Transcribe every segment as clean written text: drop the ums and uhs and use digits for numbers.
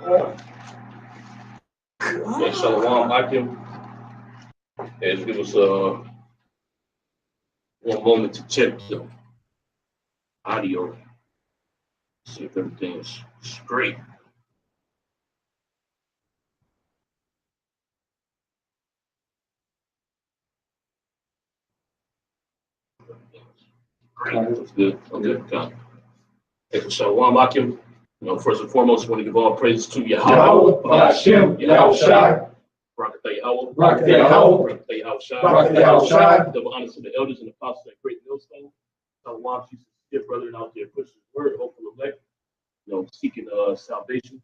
Okay, Shalom Akim. And give us one moment to check the audio, see if everything is straight. Great, that's good. Okay, got it. Shalom Akim. First and foremost, I want to give all praises to Yahweh, Hashem, Yahweh Shai, Barakatah Yahweh, Barakatah Yahweh, Barakatah Yahweh Shai, Barakatah Yahweh Shai. double honors to the elders and the apostles at Great Millstone. Shalom, Jesus, dear brethren out there, pushing his word, hopeful elect, seeking salvation.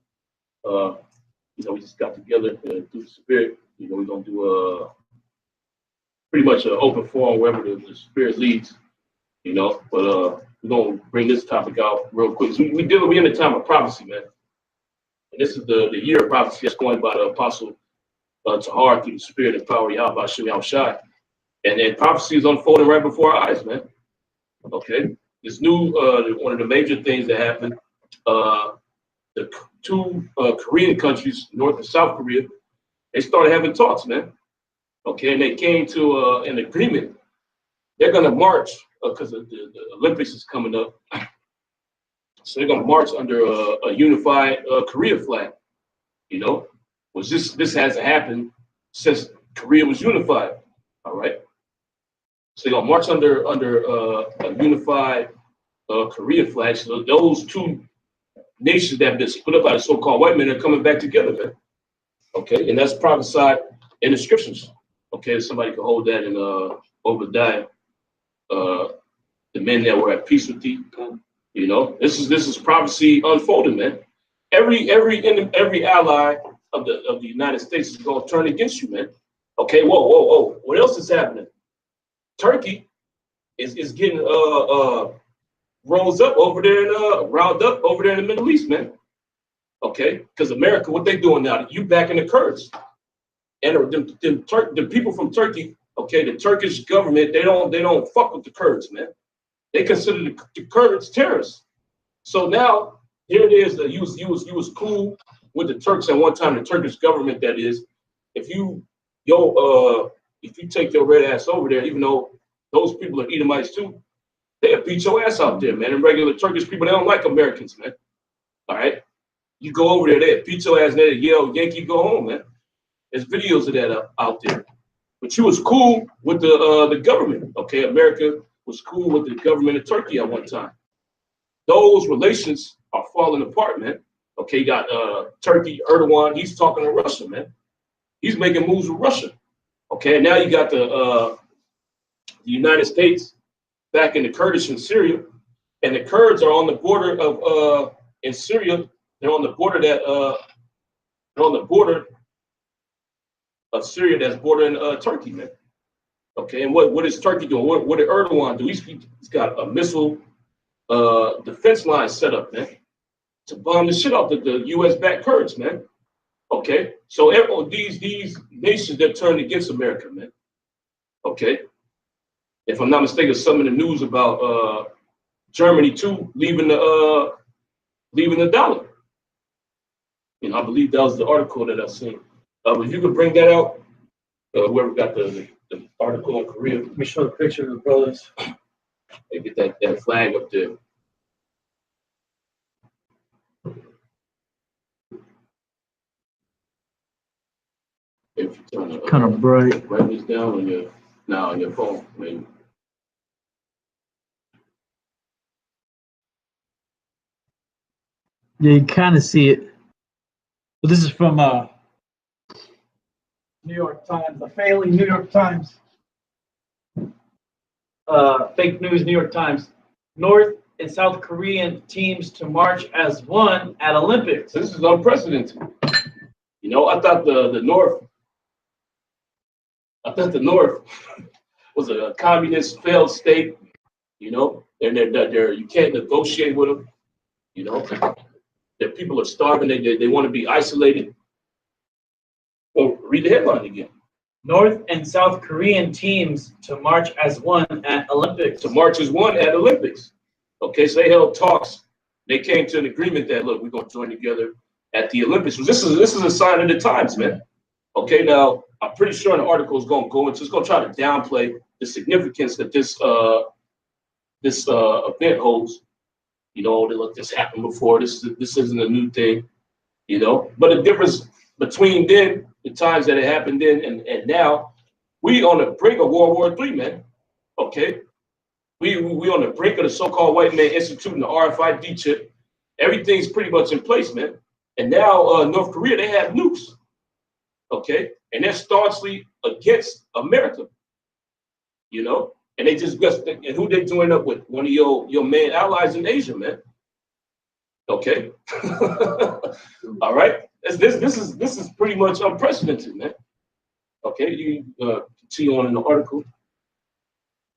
We just got together through the Spirit. We're gonna do pretty much an open forum wherever the Spirit leads. But we're gonna bring this topic out real quick. So we in the time of prophecy, man. And this is the year of prophecy that's going by the apostle Tahar through the Spirit and power of Yahweh Hashem Yahweh Shai. And then prophecy is unfolding right before our eyes, man. Okay. This new one of the major things that happened, the two Korean countries, North and South Korea, they started having talks, man. Okay, and they came to an agreement. They're gonna march because the Olympics is coming up. So they're gonna march under a unified Korea flag. Which this hasn't happened since Korea was unified. All right. So they're gonna march under a unified Korea flag. So those two nations that have been split up by the so-called white men are coming back together, man. Okay, and that's prophesied in the scriptures. Okay, somebody can hold that in Obadiah. The men that were at peace with thee. This is prophecy unfolding, man. Every ally of the United States is gonna turn against you, man. Okay, whoa. What else is happening? Turkey is getting rose up over there and riled up over there in the Middle East, man. Okay, because America, what they doing now? You backing the Kurds, and the people from Turkey. Okay, the Turkish government, they don't fuck with the Kurds, man. They consider the Kurds terrorists. So now here it is that you was cool with the Turks at one time, the Turkish government, that is. If you take your red ass over there, even though those people are Edomites too, they'll beat your ass out there, man. And regular Turkish people, they don't like Americans, man. All right? You go over there, they'll beat your ass, and they'll yell, Yankee, go home, man. There's videos of that out there. But you was cool with the government, okay? America was cool with the government of Turkey at one time. Those relations are falling apart, man. Okay, you got Turkey, Erdogan, he's talking to Russia, man. He's making moves with Russia. Okay, and now you got the United States back in the Kurdish in Syria, and the Kurds are on the border of in Syria. They're on the border of Syria that's bordering Turkey, man. Okay, and what is Turkey doing? What did Erdogan do? He's got a missile defense line set up, man, to bomb the shit out the U.S.-backed Kurds, man. Okay, so these nations that turned against America, man. Okay, if I'm not mistaken, some of the news about Germany too leaving the dollar. I believe that was the article that I seen. If you could bring that out, whoever got the article on Korea. Let me show the picture of the brothers. They get that flag up there. If you turn kind of bright. brightness down on your phone, maybe. Yeah, you kind of see it. But this is from New York Times, the failing New York Times. Fake news, New York Times. North and South Korean teams to march as one at Olympics. This is unprecedented. I thought the North was a communist failed state. And they're you can't negotiate with them. Their people are starving. They want to be isolated. Well, read the headline again. North and South Korean teams to march as one at Olympics. To march as one at Olympics. Okay, so they held talks. They came to an agreement that, look, we're going to join together at the Olympics. This is a sign of the times, man. Okay, now I'm pretty sure an article is going to go into. It's going to try to downplay the significance that this event holds. You know, look, this happened before. This isn't a new thing. You know, but the difference between then, the times that it happened then, and now, we on the brink of World War III, man. Okay, we on the brink of the so-called white man instituting the RFID chip. Everything's pretty much in place, man. And now North Korea, they have nukes. Okay, and they're staunchly against America. You know, and they just and who they joined up with? One of your main allies in Asia, man. Okay, all right. This is pretty much unprecedented, man. Okay, you continue on in the article.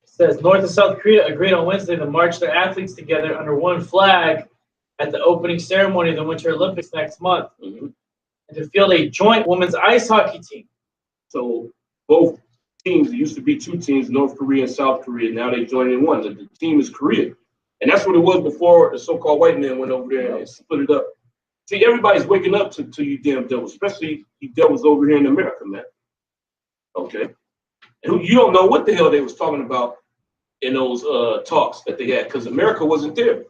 It says North and South Korea agreed on Wednesday to march their athletes together under one flag at the opening ceremony of the Winter Olympics next month, and to field a joint women's ice hockey team. So both teams, there used to be two teams, North Korea and South Korea. Now they joined in one. The team is Korea. And that's what it was before the so-called white man went over there and split it up. See, everybody's waking up to you damn devils, especially you devils over here in America, man. Okay? And you don't know what the hell they was talking about in those talks that they had, because America wasn't there.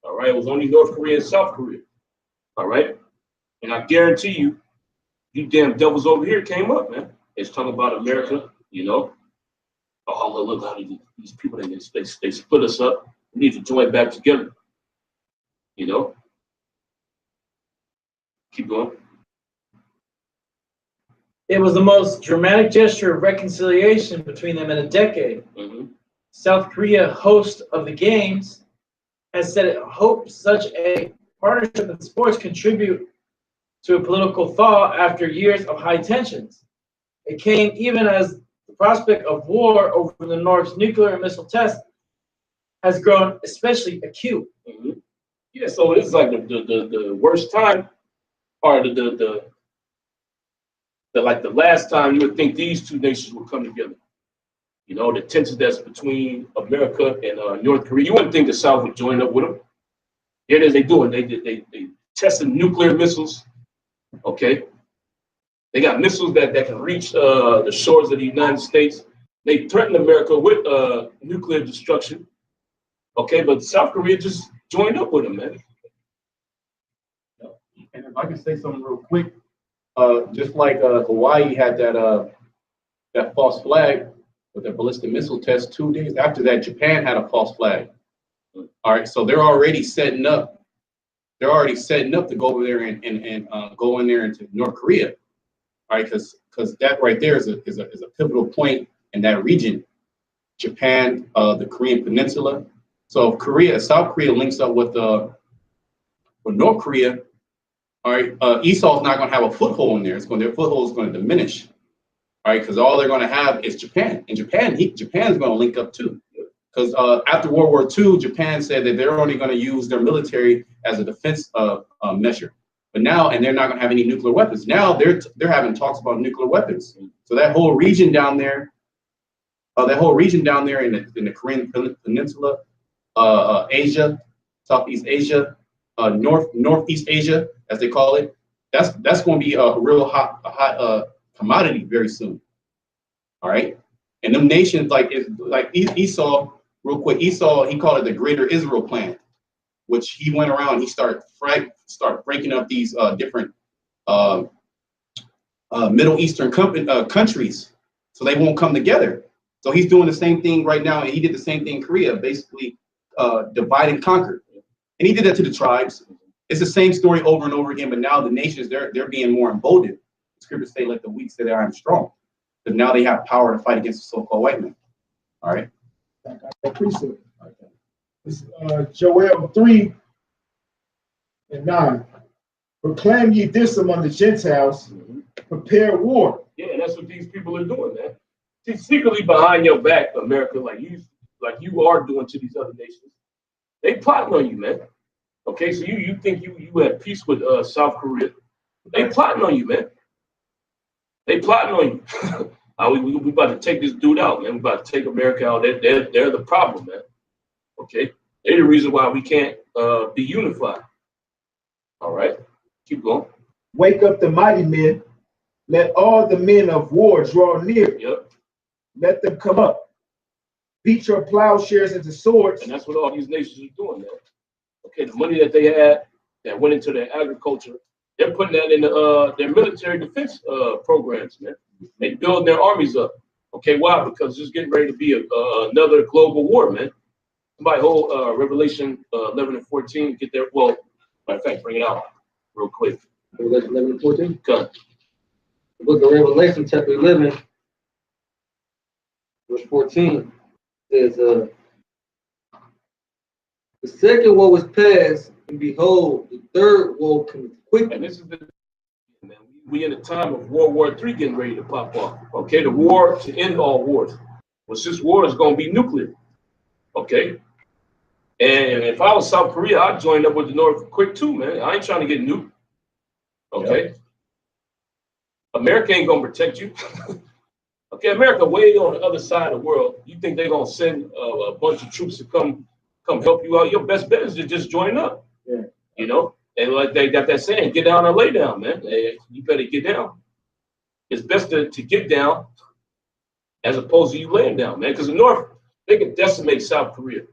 All right? It was only North Korea and South Korea. All right? And I guarantee you, you damn devils over here came up, man. It's talking about America, you know. Oh, look how these people, they split us up. We need to join back together, you know. Keep going. It was the most dramatic gesture of reconciliation between them in a decade. South Korea, host of the Games, has said it hopes such a partnership in sports contribute to a political thaw after years of high tensions. It came even as the prospect of war over the North's nuclear and missile tests has grown especially acute. Yeah, so this is like the worst time, or the last time you would think these two nations would come together. You know, the tension that's between America and North Korea. You wouldn't think the South would join up with them. Here it is, they doing. They tested nuclear missiles. Okay, they got missiles that can reach the shores of the United States. They threatened America with nuclear destruction. Okay, but South Korea just joined up with them, man. And if I can say something real quick, just like Hawaii had that false flag with the ballistic missile test, 2 days after that, Japan had a false flag. All right, so they're already setting up. They're already setting up to go over there and go in there into North Korea. All right, because that right there is a pivotal point in that region. Japan, the Korean Peninsula. So if South Korea links up with North Korea, all right, Esau's not going to have a foothold in there. Their foothold is going to diminish, all right, because all they're going to have is Japan, and Japan's going to link up too, because after World War II, Japan said that they're only going to use their military as a defense measure, but now, and they're not going to have any nuclear weapons. Now they're having talks about nuclear weapons. So that whole region down there, in the Korean Peninsula, Asia, Southeast Asia, Northeast Asia, as they call it, that's going to be a real hot commodity very soon. All right, and them nations like Esau, real quick. Esau, he called it the Greater Israel Plan, which he went around. He started breaking up these different Middle Eastern countries, so they won't come together. So he's doing the same thing right now, and he did the same thing in Korea, basically divide and conquer. And he did that to the tribes. It's the same story over and over again, but now the nations, they're being more emboldened. The scriptures say, let the weak say that I am strong. Because now they have power to fight against the so-called white man. All right? I appreciate it. It's Joel 3:9. Proclaim ye this among the Gentiles, prepare war. Yeah, that's what these people are doing, man. See, secretly behind your back, America, like you are doing to these other nations. They plotting on you, man. Okay, so you think you had peace with South Korea. They plotting on you, man. They plotting on you. We about to take this dude out, man. We about to take America out. They're the problem, man. Okay, they're the reason why we can't be unified. All right. Keep going. Wake up the mighty men. Let all the men of war draw near. Yep. Let them come up. Beat your plowshares into swords. And that's what all these nations are doing, man. Okay, the money that they had that went into their agriculture, they're putting that in their military defense programs, man. They building their armies up. Okay, why? Because it's getting ready to be another global war, man. Somebody hold Revelation 11 and 14. Get there. Well, matter of fact, bring it out real quick. Revelation 11 and 14. Come. The book of Revelation, chapter 11, verse 14 says, the second woe was past, and behold, the third woe cometh quickly. And this is the man. We in a time of World War III getting ready to pop off. Okay, the war to end all wars. Well, this war is going to be nuclear. Okay. And if I was South Korea, I'd join up with the North quick too, man. I ain't trying to get nuked. Okay. Yep. America ain't gonna protect you. Okay, America way on the other side of the world. You think they're gonna send a bunch of troops to come help you out? Your best bet is to just join up. Yeah. You know, and like they got that saying, get down and lay down, man. Hey, you better get down. It's best to get down as opposed to you laying down, man. Because the North, they can decimate South Korea.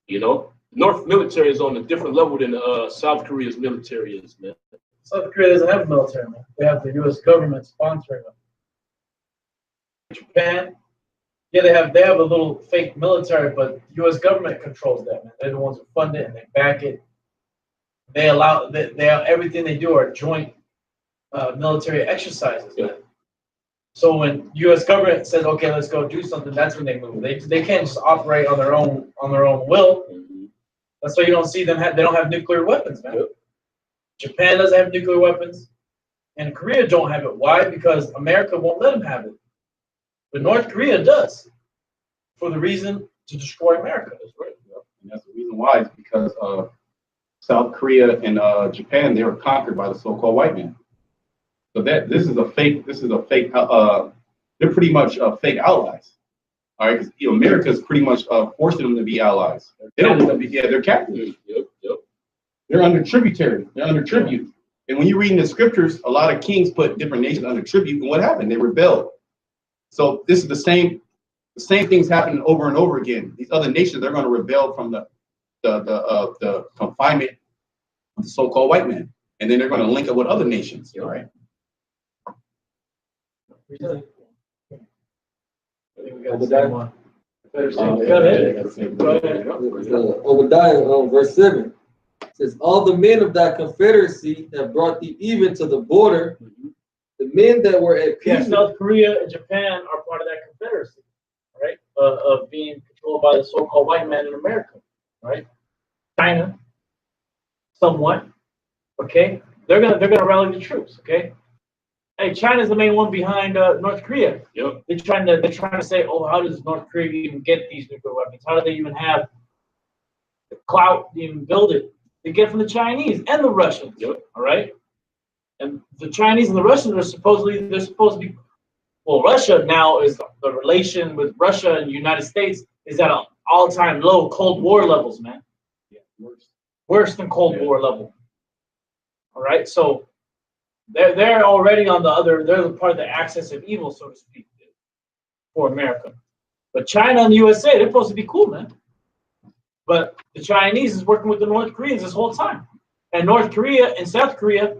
You know, the North military is on a different level than South Korea's military is, man. South Korea doesn't have a military, man. They have the U.S. government sponsoring them. Japan, yeah, they have a little fake military, but the U.S. government controls that, man. They're the ones who fund it and they back it. They allow everything they do are joint military exercises, man. So when U.S. government says, "Okay, let's go do something," that's when they move. They can't just operate on their own will. Mm-hmm. That's why you don't see them. They don't have nuclear weapons, man. Yep. Japan doesn't have nuclear weapons, and Korea don't have it. Why? Because America won't let them have it. But North Korea does, for the reason to destroy America. That's right. Yep. And that's the reason why. It's because South Korea and Japan, they were conquered by the so-called white man. So this is a fake. They're pretty much fake allies. All right, because America is pretty much forcing them to be allies. They don't want to be. Yeah, they're captives. Yep. They're under tributary. They're under tribute. And when you read in the scriptures, a lot of kings put different nations under tribute. And what happened? They rebelled. So this is the same things happening over and over again. These other nations, they're going to rebel from the confinement of the so-called white man, and then they're going to link up with other nations. All right. Obadiah. Go ahead. Obadiah, verse 7. Says, all the men of that confederacy have brought thee even to the border. The men that were at peace. Yeah, South Korea and Japan are part of that confederacy, right? Of being controlled by the so-called white man in America, right? China, somewhat. Okay, they're gonna rally the troops. Okay, hey, China's the main one behind North Korea. Yep. They're trying to say, oh, how does North Korea even get these nuclear weapons? How do they even have the clout to even build it? They get it from the Chinese and the Russians. Yep. All right. And the Chinese and the Russians are supposed to be. Well, Russia now is the relation with Russia and the United States is at an all-time low, Cold War levels, man. Yeah, worse than Cold War level. All right, so they're already on the other. They're part of the axis of evil, so to speak, for America. But China and the USA, they're supposed to be cool, man. But the Chinese is working with the North Koreans this whole time, and North Korea and South Korea.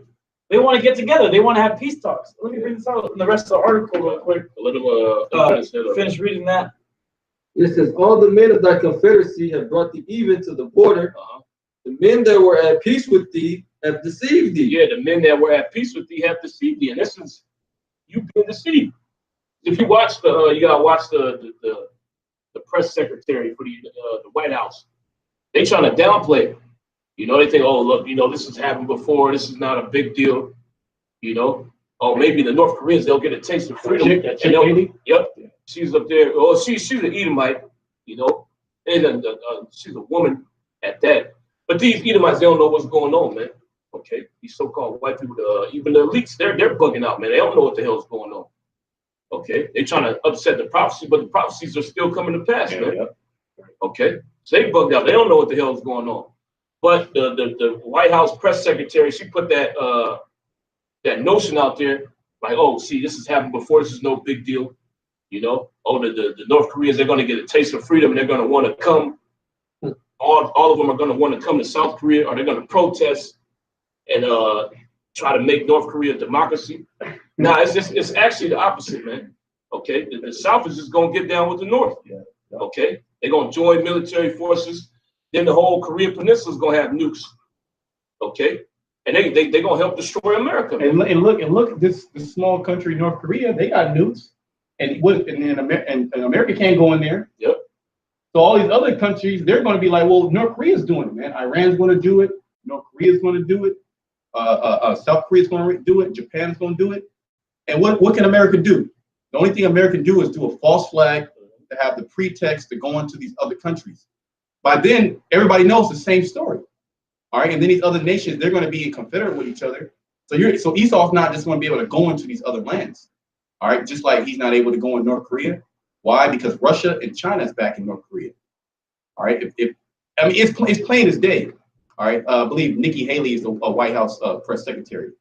They want to get together. They want to have peace talks. Let me bring this out in the rest of the article real quick. Let him finish reading that. It says, all the men of thy confederacy have brought thee even to the border. The men that were at peace with thee have deceived thee. Yeah, the men that were at peace with thee have deceived thee. And this is you being deceived. If you watch you gotta watch the press secretary for the White House. They trying to downplay it. You know, they think, oh, look, this has happened before. This is not a big deal. Oh, maybe the North Koreans, they'll get a taste of freedom. Yep. She's up there. Oh, she's an Edomite, and she's a woman at that. But these Edomites, they don't know what's going on, man. Okay, these so-called white people, even the elites, they're bugging out, man. They don't know what the hell is going on. Okay, they're trying to upset the prophecy, but the prophecies are still coming to pass, man. Okay, so they bugged out. They don't know what the hell is going on. But the White House press secretary, she put that that notion out there, like, oh, see, this has happened before. This is no big deal. You know, oh, the North Koreans, they're going to get a taste of freedom, and they're going to want to come. All of them are going to want to come to South Korea, or they're going to protest and try to make North Korea a democracy. Now, it's actually the opposite, man. Okay, the South is just going to get down with the North. Okay, they're going to join military forces. Then the whole Korean Peninsula is going to have nukes. Okay, and they're going to help destroy America. And look, this small country, North Korea, they got nukes, and America can't go in there. Yep. So all these other countries, they're going to be like, well, North Korea's doing it, man. Iran's going to do it. North Korea's going to do it. South Korea's going to do it. Japan's going to do it. And what can America do? The only thing America can do is do a false flag to have the pretext to go into these other countries. By then, everybody knows the same story. All right, and then these other nations, they're going to be confederate with each other. So Esau's not just going to be able to go into these other lands. All right, just like he's not able to go in North Korea. Why? Because Russia and China is back in North Korea. All right, I mean, it's plain as day. All right, I believe Nikki Haley is the White House press secretary.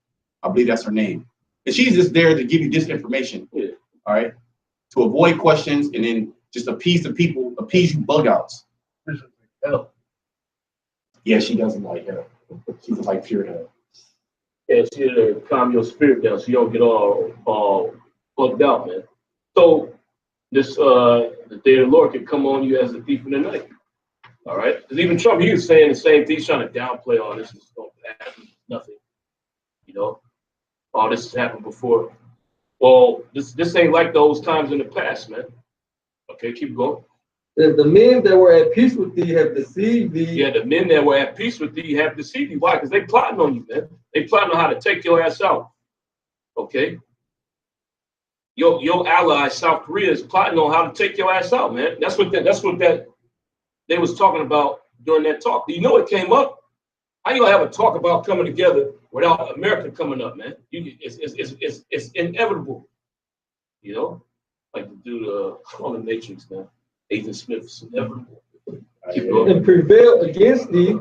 I believe that's her name, and she's just there to give you disinformation. Yeah. All right, to avoid questions and then just appease the people, appease you bug outs. Hell. Yeah, she doesn't like hell. She's like pure hell. Yeah, she to calm your spirit down so you don't get all bugged out, man. So this the day of the Lord can come on you as a thief in the night. All right, because even Trump, he was saying the same thing, he's trying to downplay all this. It's going to happen, nothing. You know, all this has happened before. Well, this ain't like those times in the past, man. Okay, keep going. The men that were at peace with thee have deceived thee. Yeah, the men that were at peace with thee have deceived thee. Why? Because they plotting on you, man. They plotting on how to take your ass out. Okay. Your ally, South Korea, is plotting on how to take your ass out, man. That's what they was talking about during that talk. You know it came up. How you gonna have a talk about coming together without America coming up, man? It's inevitable. You know, like the dude on the Matrix, man. Agent Smith's inevitable. And prevail against thee.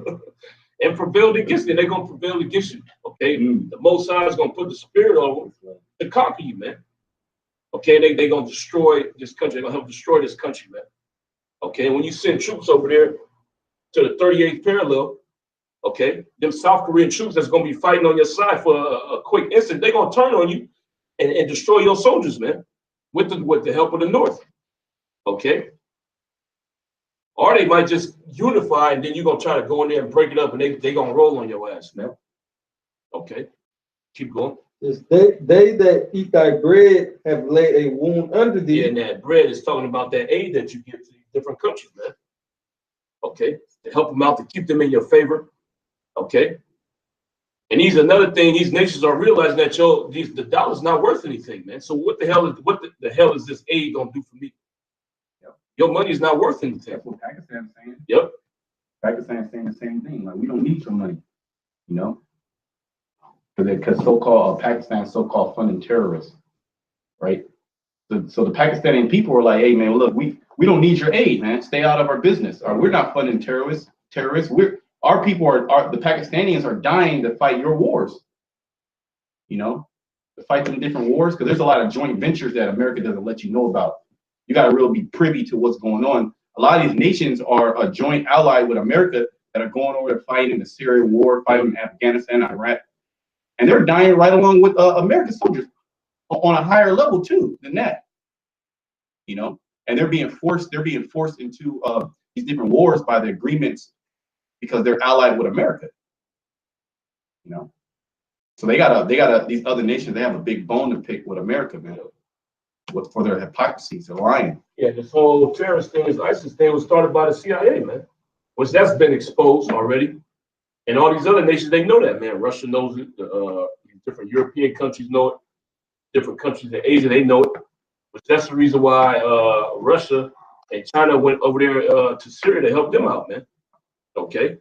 And prevailed against you. They're gonna prevail against you. Okay. The Most High is gonna put the spirit on them to conquer you, man. Okay, they're gonna destroy this country, they're gonna help destroy this country, man. Okay, when you send troops over there to the 38th parallel, okay, them South Korean troops that's gonna be fighting on your side for a quick instant, they're gonna turn on you and destroy your soldiers, man, with the help of the North. Okay. Or they might just unify and then you're gonna try to go in there and break it up and they gonna roll on your ass, man. Okay, keep going. They that eat thy bread have laid a wound under thee. Yeah, and that bread is talking about that aid that you give to different countries, man. Okay, to help them out, to keep them in your favor. Okay, and another thing. These nations are realizing that the dollar's not worth anything, man. So what the hell is this aid gonna do for me? Your money is not worth anything. That's what Pakistan's saying. Yep. Pakistan's saying the same thing. Like, we don't need your money, you know? Because Pakistan's so-called funding terrorists, right? So the Pakistani people are like, hey, man, look, we don't need your aid, man. Stay out of our business. Or we're not funding terrorists. Our people the Pakistanis are dying to fight your wars, you know? To fight them different wars, because there's a lot of joint ventures that America doesn't let you know about. You got to really be privy to what's going on. A lot of these nations are a joint ally with America that are going over there fighting in the Syrian war, fighting in Afghanistan, Iraq, and they're dying right along with American soldiers on a higher level too than that. You know, and they're being forced into these different wars by the agreements because they're allied with America. You know, so they got these other nations. They have a big bone to pick with America, man. For their hypocrisy, they're lying. Yeah, this whole terrorist thing, this ISIS thing, was started by the CIA, man. Which that's been exposed already, and all these other nations, they know that, man. Russia knows it. Different European countries know it. Different countries in Asia, they know it. Which that's the reason why Russia and China went over there to Syria to help them out, man. Okay.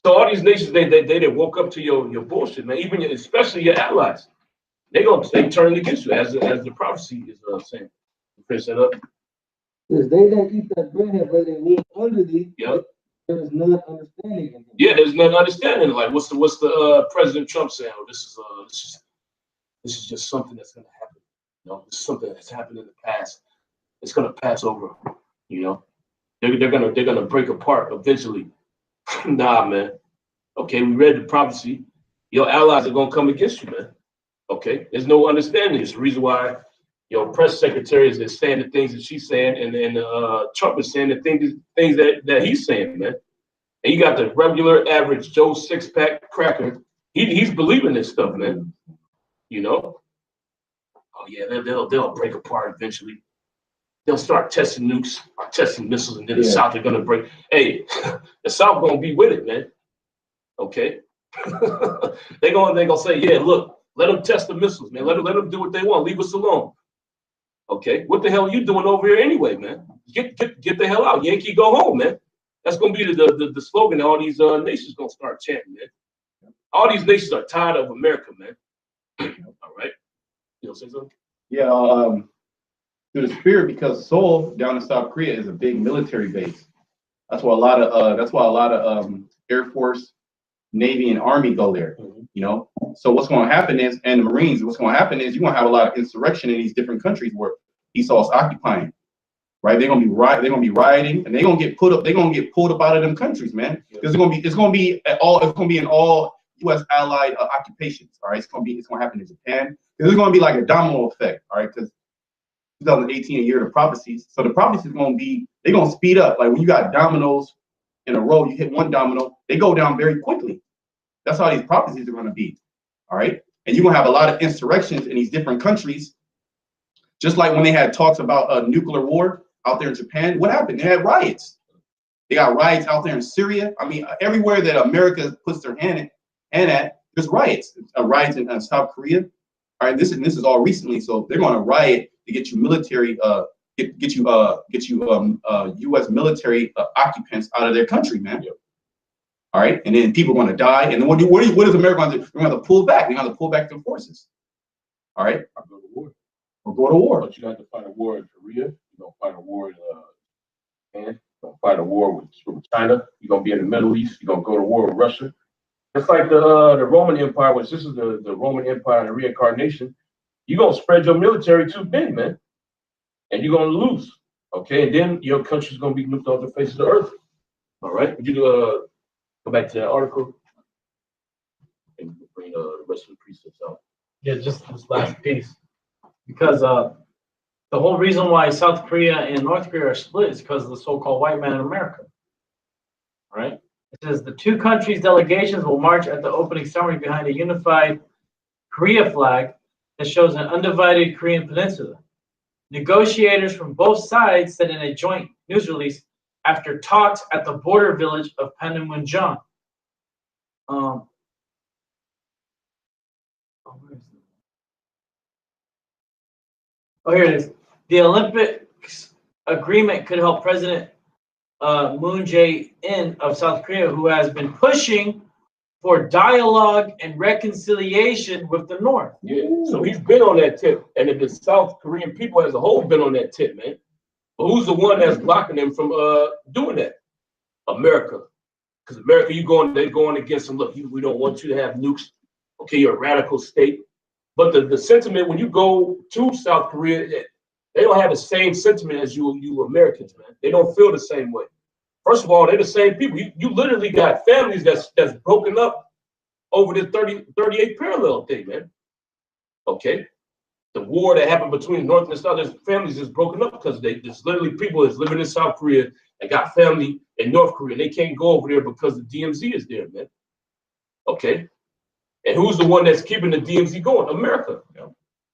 So all these nations, they woke up to your bullshit, man. Even especially your allies. They turn against you, as the prophecy is saying. Finish that up. Because they that eat that bread have laid a wound under thee. Yep. There's none understanding in him. Yeah, there's none understanding. Like, what's the President Trump saying? Oh, this is just something that's gonna happen. You know, this is something that's happened in the past. It's gonna pass over. You know, they're gonna break apart eventually. Nah, man. Okay, we read the prophecy. Your allies are gonna come against you, man. Okay, there's no understanding. It's the reason why your press secretary is saying the things that she's saying, and then Trump is saying the things that he's saying, man. And you got the regular, average Joe six-pack cracker. He's believing this stuff, man. You know? Oh yeah, they'll break apart eventually. They'll start testing nukes, or testing missiles, and then the South are gonna break. Hey, the South gonna be with it, man. Okay. they're gonna say, yeah, look, let them test the missiles, man. Let them do what they want. Leave us alone. Okay. What the hell are you doing over here anyway, man? Get the hell out. Yankee, go home, man. That's gonna be the slogan that all these nations gonna start chanting, man. All these nations are tired of America, man. All right. You know, say something? Yeah, through the spirit, because Seoul down in South Korea is a big military base. That's why a lot of Air Force, Navy, and Army go there. You know, so what's going to happen is, and the Marines, what's going to happen is, you're going to have a lot of insurrection in these different countries where Esau's occupying. Right? They're gonna be rioting, and they're gonna get pulled up out of them countries, man. Because it's gonna be in all U.S. allied occupations. All right, it's gonna happen in Japan. There's gonna be like a domino effect. All right, because 2018, a year of prophecies. So the prophecies they're gonna speed up. Like when you got dominoes in a row, you hit one domino, they go down very quickly. That's how these prophecies are gonna be. All right, and you're gonna have a lot of insurrections in these different countries. Just like when they had talks about a nuclear war out there in Japan, what happened? They had riots. They got riots out there in Syria. I mean, everywhere that America puts their hand at, there's riots. Riots in South Korea. All right, this is all recently. So they're going to riot to get you military, get you U.S. military occupants out of their country, man. Yep. All right, and then people are going to die. And then what is America going to do? We're going to pull back. We're going to pull back their forces. All right, I'll go to war. Or go to war. But you have to fight a war in Korea. You're gonna fight a war in Japan. You're gonna fight a war with China. You're gonna be in the Middle East. You're gonna go to war with Russia. It's like the Roman Empire, which this is the Roman Empire and the reincarnation. You're gonna spread your military too thin, man, and you're gonna lose. Okay, and then your country's gonna be nuked off the face of the earth. All right. Would you go back to that article and bring the rest of the precepts out? Yeah, just this last piece. Because the whole reason why South Korea and North Korea are split is because of the so-called white man in America. All right? It says the two countries' delegations will march at the opening ceremony behind a unified Korea flag that shows an undivided Korean peninsula. Negotiators from both sides said in a joint news release after talks at the border village of Panmunjom. Oh, here it is. The Olympics agreement could help President Moon Jae-in of South Korea, who has been pushing for dialogue and reconciliation with the North. Yeah, so he's been on that tip, and the South Korean people as a whole been on that tip, man. But who's the one that's blocking them from doing that? America. Because America, they're going against them. Look, we don't want you to have nukes. Okay, you're a radical state. But the sentiment when you go to South Korea, they don't have the same sentiment as you Americans, man. They don't feel the same way. First of all, they're the same people. You literally got families that's broken up over this 38 parallel thing, man. Okay, the war that happened between North and South, there's families is broken up because there's literally people that's living in South Korea and got family in North Korea. They can't go over there because the DMZ is there, man. Okay. And who's the one that's keeping the DMZ going? America. Yeah.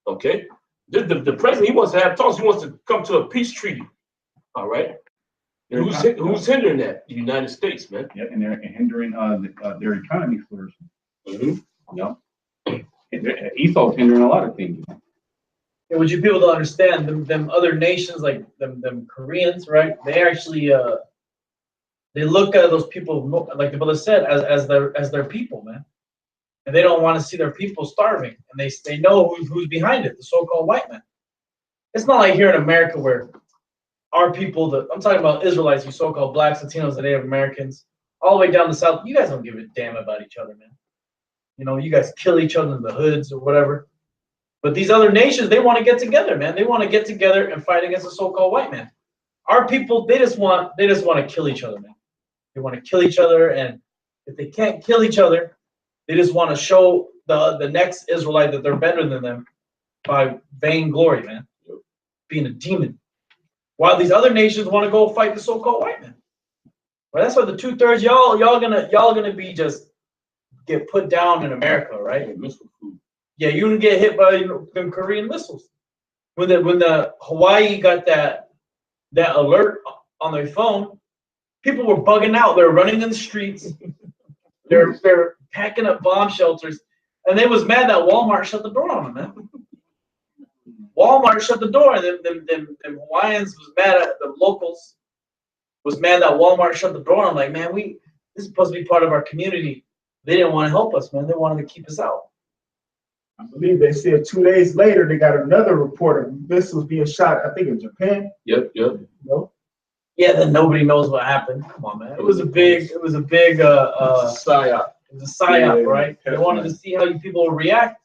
Okay. The president, he wants to have talks. He wants to come to a peace treaty. All right. And who's hindering that? The United States, man. Yeah, and they're hindering their economy flourishing. Mm-hmm. Yeah. Esau's hindering a lot of things. And would you be able to understand them other nations like them Koreans, right? They actually they look at those people, like the brother said, as their people, man. And they don't want to see their people starving, and they know who's behind it, the so-called white man. It's not like here in America where our people, I'm talking about Israelites, you so-called blacks, Latinos, and Native Americans, all the way down the south, you guys don't give a damn about each other, man. You know, you guys kill each other in the hoods or whatever. But these other nations, they want to get together, man. They want to get together and fight against the so-called white man. Our people, they just want to kill each other, man. They want to kill each other, and if they can't kill each other, they just want to show the next Israelite that they're better than them by vainglory, man, being a demon. While these other nations want to go fight the so-called white man. Well, that's why the 2/3 y'all gonna be just get put down in America, right? Yeah, you're gonna get hit by them Korean missiles. When the Hawaii got that alert on their phone, people were bugging out. They're running in the streets. They're packing up bomb shelters, and they was mad that Walmart shut the door on them, man. Walmart shut the door, and them Hawaiians was mad at the locals. Was mad that Walmart shut the door. I'm like, man, this is supposed to be part of our community. They didn't want to help us, man. They wanted to keep us out. I believe they said 2 days later they got another report of missiles being shot, I think in Japan. Yep. You know? Yeah, then nobody knows what happened. Come on, man. It was a big psyop. It was a psyop, right? They wanted to see how you people would react,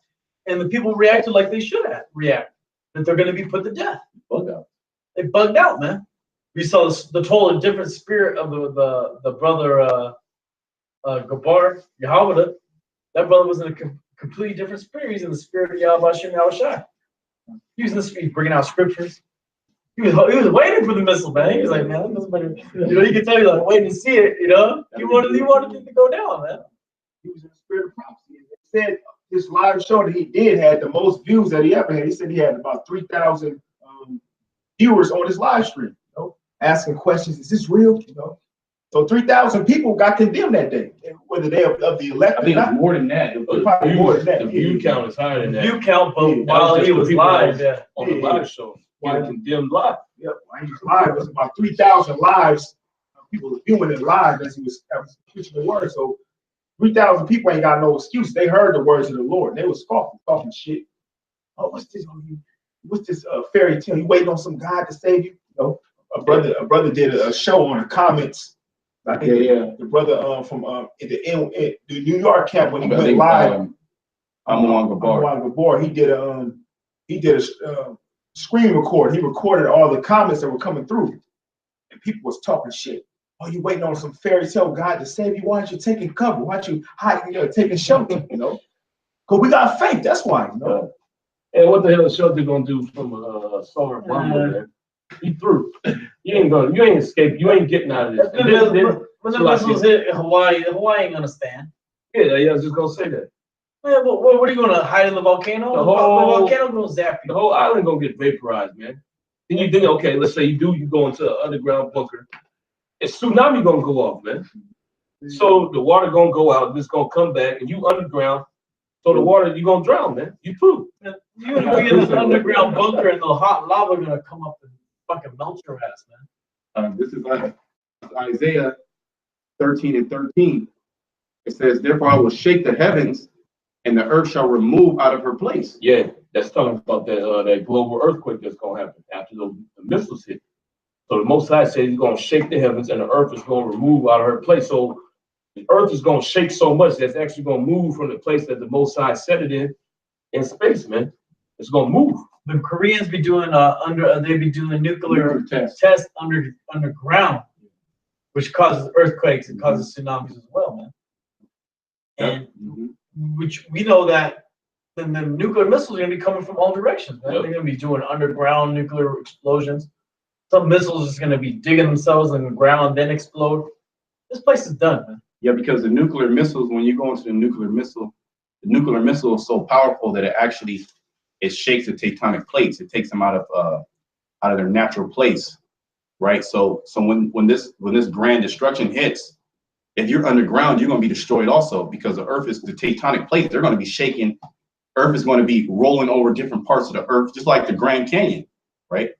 and the people reacted like they should react. That they're going to be put to death. They bugged out, man. We saw the total different spirit of the brother Gabar Yahweh. That brother was in a completely different spirit. He's in the spirit of Yahweh Shem Yahushua. He was in the spirit, bringing out scriptures. He was waiting for the missile, man. He was like, man, you can tell me like waiting to see it. You know, he wanted it to go down, man. He was in the spirit of prophecy. They said this live show that he did had the most views that he ever had. He said he had about 3,000 viewers on his live stream, you know, asking questions. Is this real? You know, so 3,000 people got condemned that day. Whether they of the elect, I think it's more than that. Probably more than that. The view count is higher than that. View count, but while he was live, on the live show, condemned live. Yep, while he was live, it was about 3,000 lives. People viewing it live as he was preaching the word. So 3,000 people ain't got no excuse. They heard the words of the Lord. They was talking shit. Oh, what's this? What's this fairy tale? You waiting on some God to save you? You know, a brother did a show on the comments. I think the brother from the New York camp when he went live. Amon Gabar. He did a screen record. He recorded all the comments that were coming through, and people was talking shit. Oh, you waiting on some fairy tale God to save you? Why aren't you taking cover? Why aren't you hiding? You know, taking shelter? You know, because we got faith. That's why. You know. And what the hell is shelter gonna do from a solar bomber, man? He through. You ain't escaping. You ain't getting out of this. When the missiles hit Hawaii ain't gonna stand. Yeah, I was just gonna say that. Man, what are you gonna hide in the volcano? The volcano gonna zap you. The whole island gonna get vaporized, man. Then you think, okay, let's say you go into an underground bunker. A tsunami gonna go off, man. So the water gonna go out, and it's gonna come back, and you underground. So the water, you gonna drown, man. You through. You're gonna be in this underground bunker, and the hot lava gonna come up and fucking melt your ass, man. This is Isaiah 13:13. It says, "Therefore I will shake the heavens, and the earth shall remove out of her place." Yeah, that's talking about that global earthquake that's gonna happen after the missiles hit. So the Most High says he's gonna shake the heavens, and the earth is gonna remove out of her place. So the earth is gonna shake so much that it's actually gonna move from the place that the Most High set it in space, man. It's gonna move. The Koreans be doing nuclear tests underground, which causes earthquakes and causes tsunamis as well, man. And which we know that then the nuclear missiles are gonna be coming from all directions, man. They're gonna be doing underground nuclear explosions. Some missiles is gonna be digging themselves in the ground, then explode. This place is done, man. Yeah, because the nuclear missiles, when you go into the nuclear missile is so powerful that it shakes the tectonic plates. It takes them out of their natural place, right? So when this grand destruction hits, if you're underground, you're going to be destroyed also, because the earth is the tectonic plates. They're going to be shaking. Earth is going to be rolling over different parts of the earth, just like the Grand Canyon, right?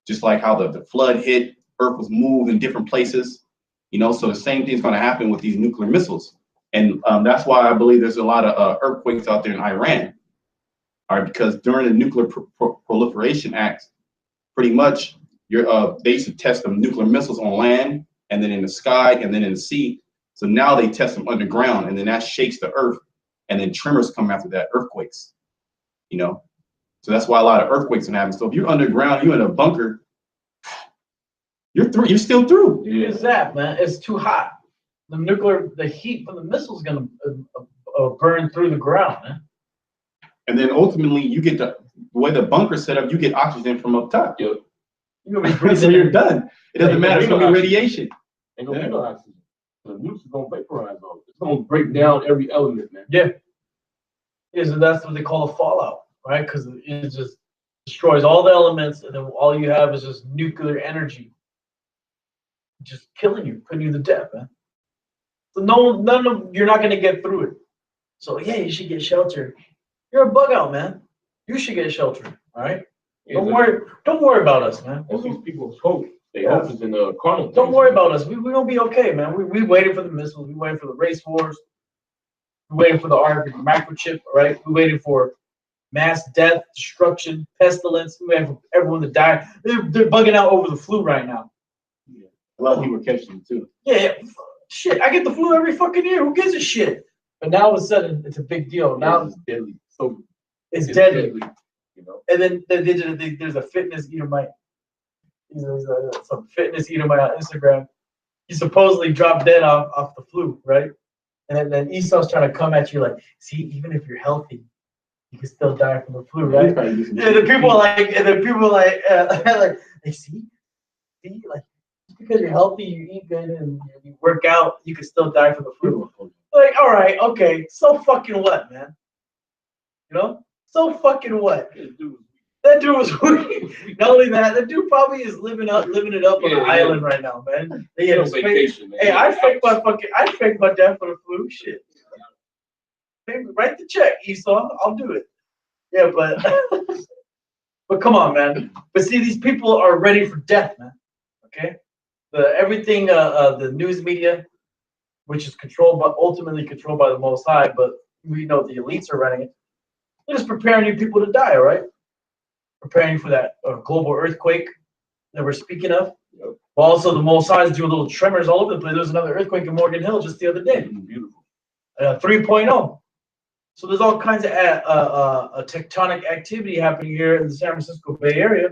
Just like how the flood hit, earth was moved in different places, you know. So the same thing is going to happen with these nuclear missiles. And that's why I believe there's a lot of earthquakes out there in Iran. All right, because during the Nuclear Proliferation Act, pretty much they used to test them nuclear missiles on land and then in the sky and then in the sea. So now they test them underground, and then that shakes the earth, and then tremors come after that, earthquakes. You know, so that's why a lot of earthquakes can happen. So if you're underground, you're in a bunker, you're through. You're still through. It's that, man. It's too hot. The heat from the missile is gonna burn through the ground, man. And then ultimately, you get the way the bunker's set up. You get oxygen from up top. Yep. You're gonna be breathing. So you're done. It doesn't matter. It's gonna be radiation. Ain't gonna be no oxygen. The nukes is gonna vaporize all. It's gonna break down every element, man. Yeah. Yeah, so that's what they call a fallout, right? Because it just destroys all the elements, and then all you have is just nuclear energy, just killing you, putting you to death, man. So you're not gonna get through it. So yeah, you should get shelter. You're a bug out, man. You should get shelter, all right? Yeah, Don't worry about us, man. That's these people's hope. They hope is in the carnal. Don't worry about us. We're gonna be okay, man. We waiting for the missiles. We waiting for the race wars. We waiting for the microchip, right? We waiting for mass death, destruction, pestilence. We waiting for everyone to die. They're bugging out over the flu right now. Yeah. A lot of people are catching it too. Yeah, shit. I get the flu every fucking year. Who gives a shit? But now all of a sudden, it's a big deal. Now it's deadly. So it's deadly. You know. And then there's a fitness Edomite. He's some fitness Edomite on Instagram. He supposedly dropped dead off the flu, right? And then Esau's trying to come at you like, see, even if you're healthy, you can still die from the flu, right? And the people like, see, like, just because you're healthy, you eat good, and you work out, you can still die from the flu. Like, all right, okay, so fucking what, man? You know, so fucking what? That dude was weak. Not only that, that dude probably is living it up on the island right now, man. They had a vacation, man. Hey, I faked my death for the flu. Shit. Hey, write the check, Esau. I'll do it. Yeah, but but come on, man. But see, these people are ready for death, man. Okay, everything, the news media, which is ultimately controlled by the Most High, but we know the elites are running it. They're just preparing you people to die, right? Preparing for that global earthquake that we're speaking of. Yep. But also, the Most High is doing little tremors all over the place. There was another earthquake in Morgan Hill just the other day. Beautiful. 3.0. So there's all kinds of tectonic activity happening here in the San Francisco Bay Area,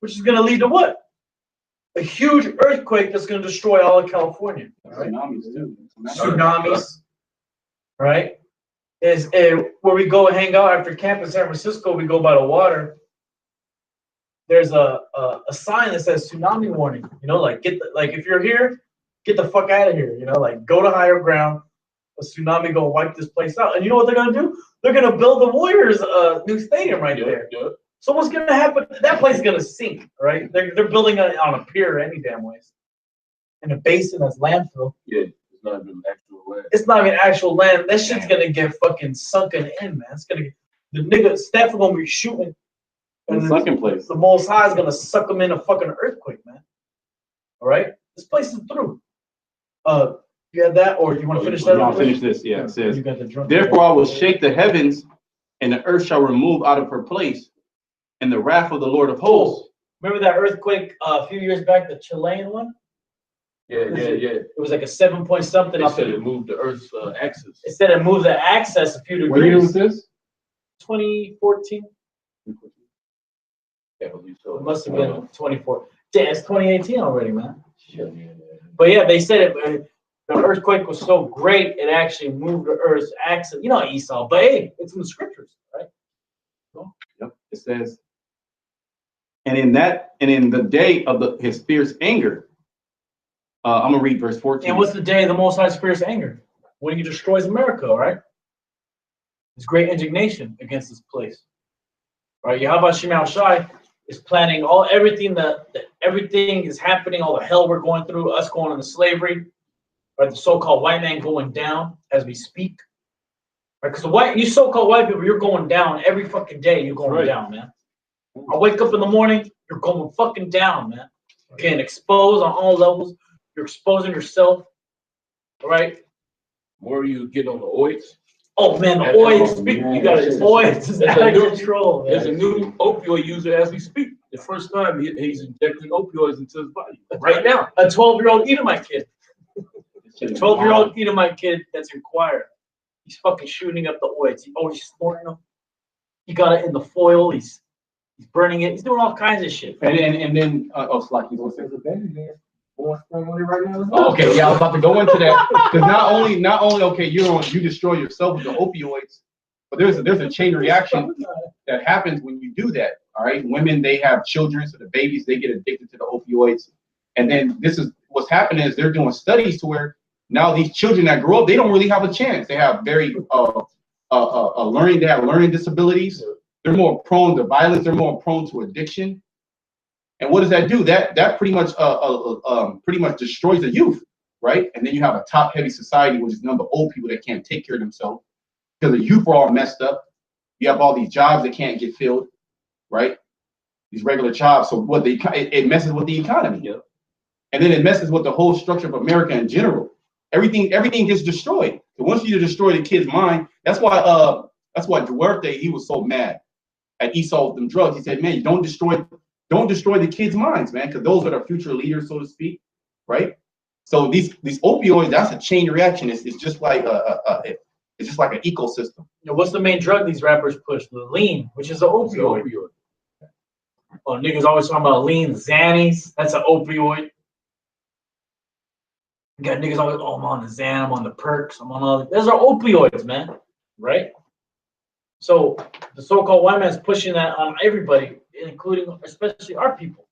which is going to lead to what? A huge earthquake that's going to destroy all of California. Right? Tsunamis too. Tsunamis, right? Is where we go hang out after camp in San Francisco. We go by the water. There's a sign that says tsunami warning. You know, like if you're here, get the fuck out of here. You know, like go to higher ground. A tsunami gonna wipe this place out. And you know what they're gonna do? They're gonna build the Warriors new stadium right there. Yep. So what's gonna happen? That place is gonna sink, right? They're building it on a pier any damn ways. In a basin that's landfill. Yeah, it's not even actual land. It's not even actual land. That shit's gonna get fucking sunken in, man. It's gonna get, the nigga Steph are gonna be shooting. And the sunken place. The Most High is gonna suck them in a fucking earthquake, man. All right, this place is through. You have that, or you want to finish that? I'll finish this. Yeah, it says, therefore I will shake the heavens, and the earth shall remove out of her place, and the wrath of the Lord of hosts. Remember that earthquake a few years back, the Chilean one? Yeah. It was like a 7 point something. They said it moved the Earth's axis. It said it moved the axis a few degrees. What year was this? 2014. Yeah, so. It must have been 24. Yeah, it's 2018 already, man. Yeah. But yeah, they said the earthquake was so great, it actually moved the Earth's axis. You know Esau, but hey, it's in the scriptures, right? Yep. It says, and in the day of his fierce anger, I'm gonna read verse 14. And what's the day of the Most High's fierce anger? When he destroys America, right? His great indignation against this place. Right? Yahweh Shemel Shai is planning everything everything is happening, all the hell we're going through, us going into slavery, right? The so-called white man going down as we speak. Right? Because you so-called white people, you're going down every fucking day. You're going down, man. I wake up in the morning, you're going fucking down, man. You're getting exposed on all levels. You're exposing yourself. All right. The more you get on the oils, Oh man, the oids, you got it. Oids is out of control. There's a new opioid user as we speak. The first time he's injecting opioids into his body right now. A 12-year-old Edomite kid. A 12-year-old Edomite kid that's in choir. He's fucking shooting up the oids. He's snorting them. He got it in the foil. He's burning it. He's doing all kinds of shit. And then it's like you There's a baby there. Right now. okay, yeah, I was about to go into that because not only okay, you destroy yourself with the opioids, but there's a chain reaction that happens when you do that. All right, women, they have children, so the babies, they get addicted to the opioids, and then this is what's happening is they're doing studies to where now these children that grow up, they don't really have a chance. They have very learning disabilities. They're more prone to violence. They're more prone to addiction. And what does that do? That pretty much destroys the youth, right? And then you have a top-heavy society, which is number of old people that can't take care of themselves because the youth are all messed up. You have all these jobs that can't get filled, right? These regular jobs. So it messes with the economy, and then it messes with the whole structure of America in general. Everything gets destroyed. So once you destroy the kid's mind, that's why Duarte, he was so mad at Esau with them drugs. He said, man, you don't destroy the kids' minds, man, because those are the future leaders, so to speak, right? So these opioids, that's a chain reaction. It's just like it's just like an ecosystem. What's the main drug these rappers push? The lean, which is an opioid. Oh, niggas always talking about lean, Xannies. That's an opioid. You got niggas always, I'm on the Xan, I'm on the perks, I'm on all that. Those are opioids, man, right? So the so-called white man's pushing that on everybody, including especially our people,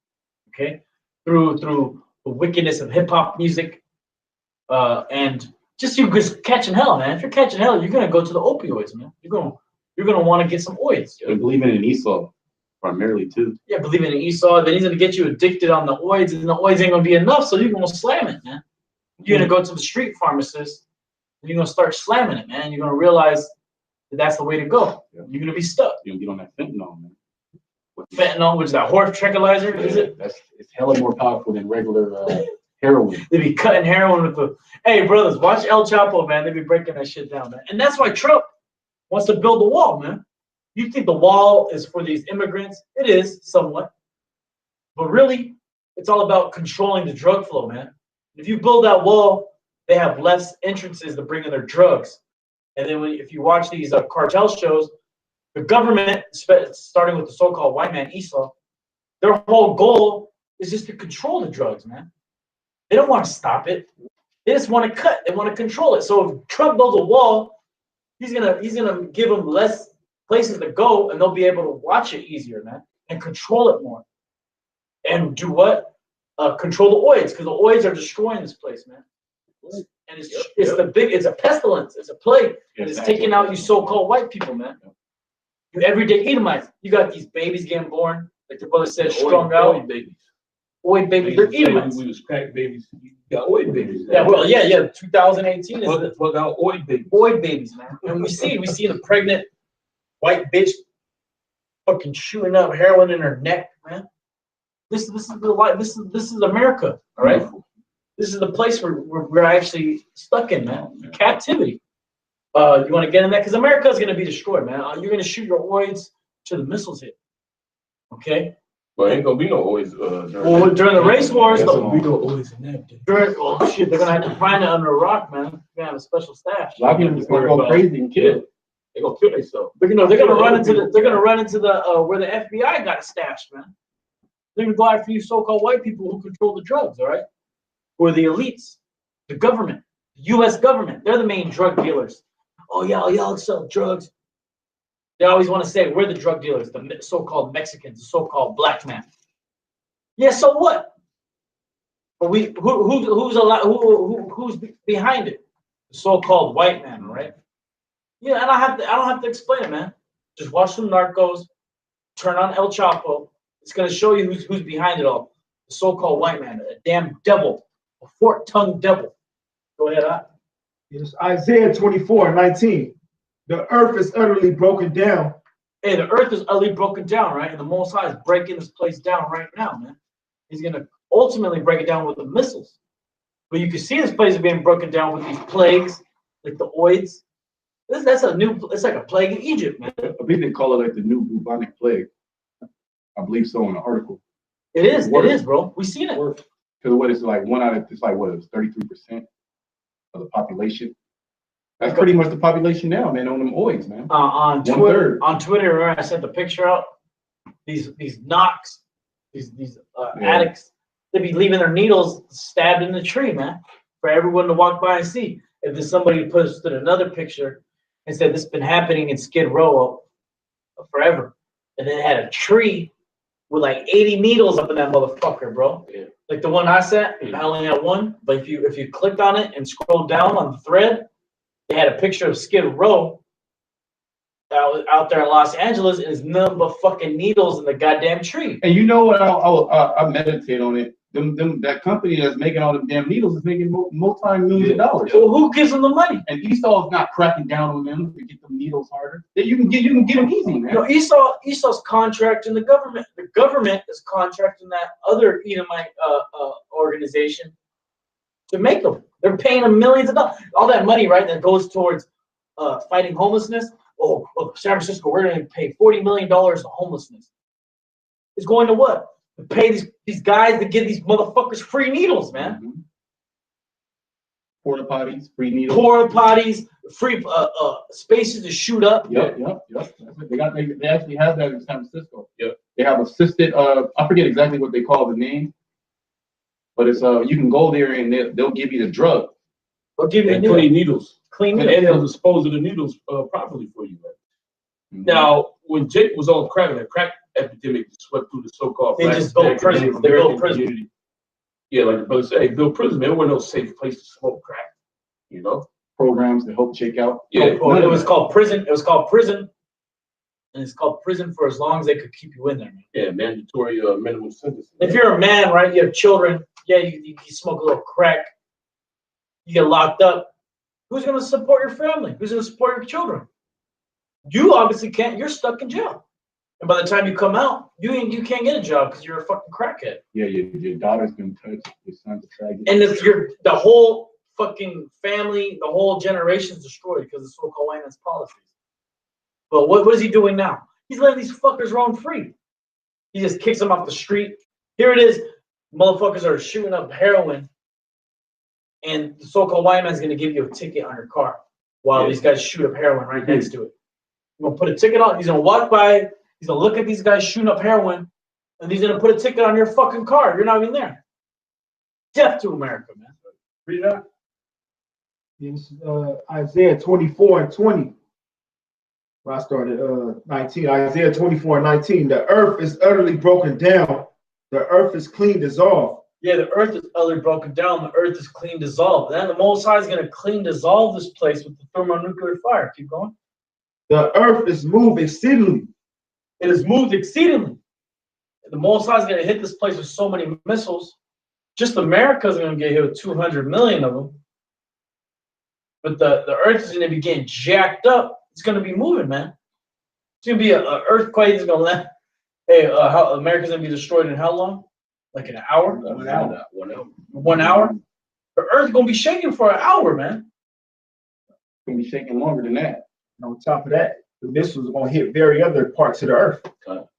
okay? Through the wickedness of hip-hop music, and just you just catching hell, man. If you're catching hell, you're gonna go to the opioids, man. You're gonna want to get some oids. They're believing in Esau primarily too. Yeah, believing in Esau, then he's gonna get you addicted on the oids, and the oids ain't gonna be enough, so you're gonna slam it, man. You're gonna go to the street pharmacist, and you're gonna start slamming it, man. You're gonna realize that that's the way to go. Yeah. You're gonna be stuck. You're gonna get on that fentanyl, man. Fentanyl, which is that horse tranquilizer, is it? It's hella more powerful than regular heroin. They be cutting heroin with the. Hey, brothers, watch El Chapo, man. They be breaking that shit down, man. And that's why Trump wants to build a wall, man. You think the wall is for these immigrants? It is somewhat, but really, it's all about controlling the drug flow, man. If you build that wall, they have less entrances to bring in their drugs. And then if you watch these cartel shows, the government, starting with the so-called white man Esau, their whole goal is just to control the drugs, man. They don't want to stop it. They just want to cut. They want to control it. So if Trump builds a wall, he's gonna give them less places to go, and they'll be able to watch it easier, man, and control it more. And do what? Control the oids, because the oids are destroying this place, man. And it's a pestilence, it's a plague, and it's taking out you so-called white people, man. You everyday Edomites. You got these babies getting born, like the brother said, strung out. Oid babies, they're Edomites. We was crack babies. You got oid babies. Yeah, well, yeah. 2018 is the fuck out oid babies. Oid babies, man. And we see the pregnant white bitch fucking shooting up heroin in her neck, man. This is the life. This is America, all right. This is the place where we're actually stuck in, man. Captivity. You want to get in that? Because America is going to be destroyed, man. You're going to shoot your oids till the missiles hit. Okay. But ain't gonna be no oids. During the race wars, there's gonna be no oids in that. Shit, they're gonna have to find it under a rock, man. They're gonna have a special stash. A lot of people just gonna go crazy and kill. They're gonna kill themselves. But they're gonna run into the where the FBI got stashed, man. They're gonna go after you so-called white people who control the drugs, all right? Or the elites, the government, the U.S. government. They're the main drug dealers. Oh yeah, y'all sell drugs. They always want to say we're the drug dealers, the so-called Mexicans, the so-called black man. Yeah, so what? But who's behind it? The so-called white man, right? Yeah, and I don't have to explain it, man. Just watch some Narcos, turn on El Chapo. It's gonna show you who's behind it all. The so-called white man, a damn devil, a fork-tongued devil. Go ahead, huh? It's Isaiah 24:19. The earth is utterly broken down. Hey, the earth is utterly broken down, right? And the Most High is breaking this place down right now, man. He's going to ultimately break it down with the missiles. But you can see this place is being broken down with these plagues, like the oids. That's a new. It's like a plague in Egypt, man. I believe they call it like the new bubonic plague. I believe so in the article. It is. It is, bro. We seen it. Because what is it, like it's like what, it's 33% of the population. That's pretty much the population now, man, on them oils, man. On Twitter, I sent the picture out. These knocks, these addicts, they be leaving their needles stabbed in the tree, man, for everyone to walk by and see. If there's somebody posted another picture and said this has been happening in Skid Row forever, and then it had a tree with like 80 needles up in that motherfucker, bro. Yeah. Like the one I sent, I only had one, but if you clicked on it and scrolled down on the thread, they had a picture of Skid Row out there in Los Angeles, and it's nothing but fucking needles in the goddamn tree. And you know what? I meditate on it. That company that's making all them damn needles is making multi-millions of dollars. Well, who gives them the money? And Esau's not cracking down on them to get them needles harder. You can get them easy, man. No, Esau's contracting the government. The government is contracting that other Edomite organization to make them. They're paying them millions of dollars. All that money, right, that goes towards fighting homelessness. Oh, San Francisco, we're going to pay $40 million to homelessness. It's going to what? To pay these guys to give these motherfuckers free needles, man. Mm-hmm. Porta potties, free needles. Porta potties, free spaces to shoot up. Yep. They actually have that in San Francisco. Yep. They have assisted. I forget exactly what they call the name, but it's you can go there and they'll give you the drug. They'll give you clean needles. Clean needles. And they'll dispose of the needles properly for you, man. Mm-hmm. Now, when Jake was on crack, and the crack epidemic swept through the so-called they just built prisons. They built prison. Community. Yeah, like the brother said, they built prison. There wasn't no safe place to smoke crack. You know, programs to help Jake out. Yeah, it was called prison. It was called prison, and it's called prison for as long as they could keep you in there. Man. Yeah, mandatory minimum sentence. If you're a man, right, you have children. Yeah, you smoke a little crack. You get locked up. Who's going to support your family? Who's going to support your children? You obviously can't. You're stuck in jail. And by the time you come out, you can't get a job because you're a fucking crackhead. Yeah, your daughter's been touched. Your son's a faggot. And if the whole fucking family, the whole generation's destroyed because of so-called white man's policies. But what is he doing now? He's letting these fuckers roam free. He just kicks them off the street. Here it is. Motherfuckers are shooting up heroin. And the so-called white man's going to give you a ticket on your car while these guys shoot up heroin right next to it. You're going to put a ticket on. He's going to walk by. He's going to look at these guys shooting up heroin. And he's going to put a ticket on your fucking car. You're not even there. Death to America, man. Read it out. It's Isaiah 24:20. Where I started 19. Isaiah 24:19. The earth is utterly broken down. The earth is clean dissolved. Yeah, the earth is utterly broken down. The earth is clean dissolved. Then the Most High is going to clean dissolve this place with the thermonuclear fire. Keep going. The earth is moved exceedingly. It is moved exceedingly. The Most High is going to hit this place with so many missiles. Just America is going to get hit with 200 million of them. But the earth is going to be getting jacked up. It's going to be moving, man. It's going to be an earthquake. It's going to land. Hey, how America's going to be destroyed in how long? Like an hour? 1 hour. 1 hour. 1 hour? The earth's going to be shaking for an hour, man. It's going to be shaking longer than that. And on top of that, the missiles are going to hit very other parts of the earth.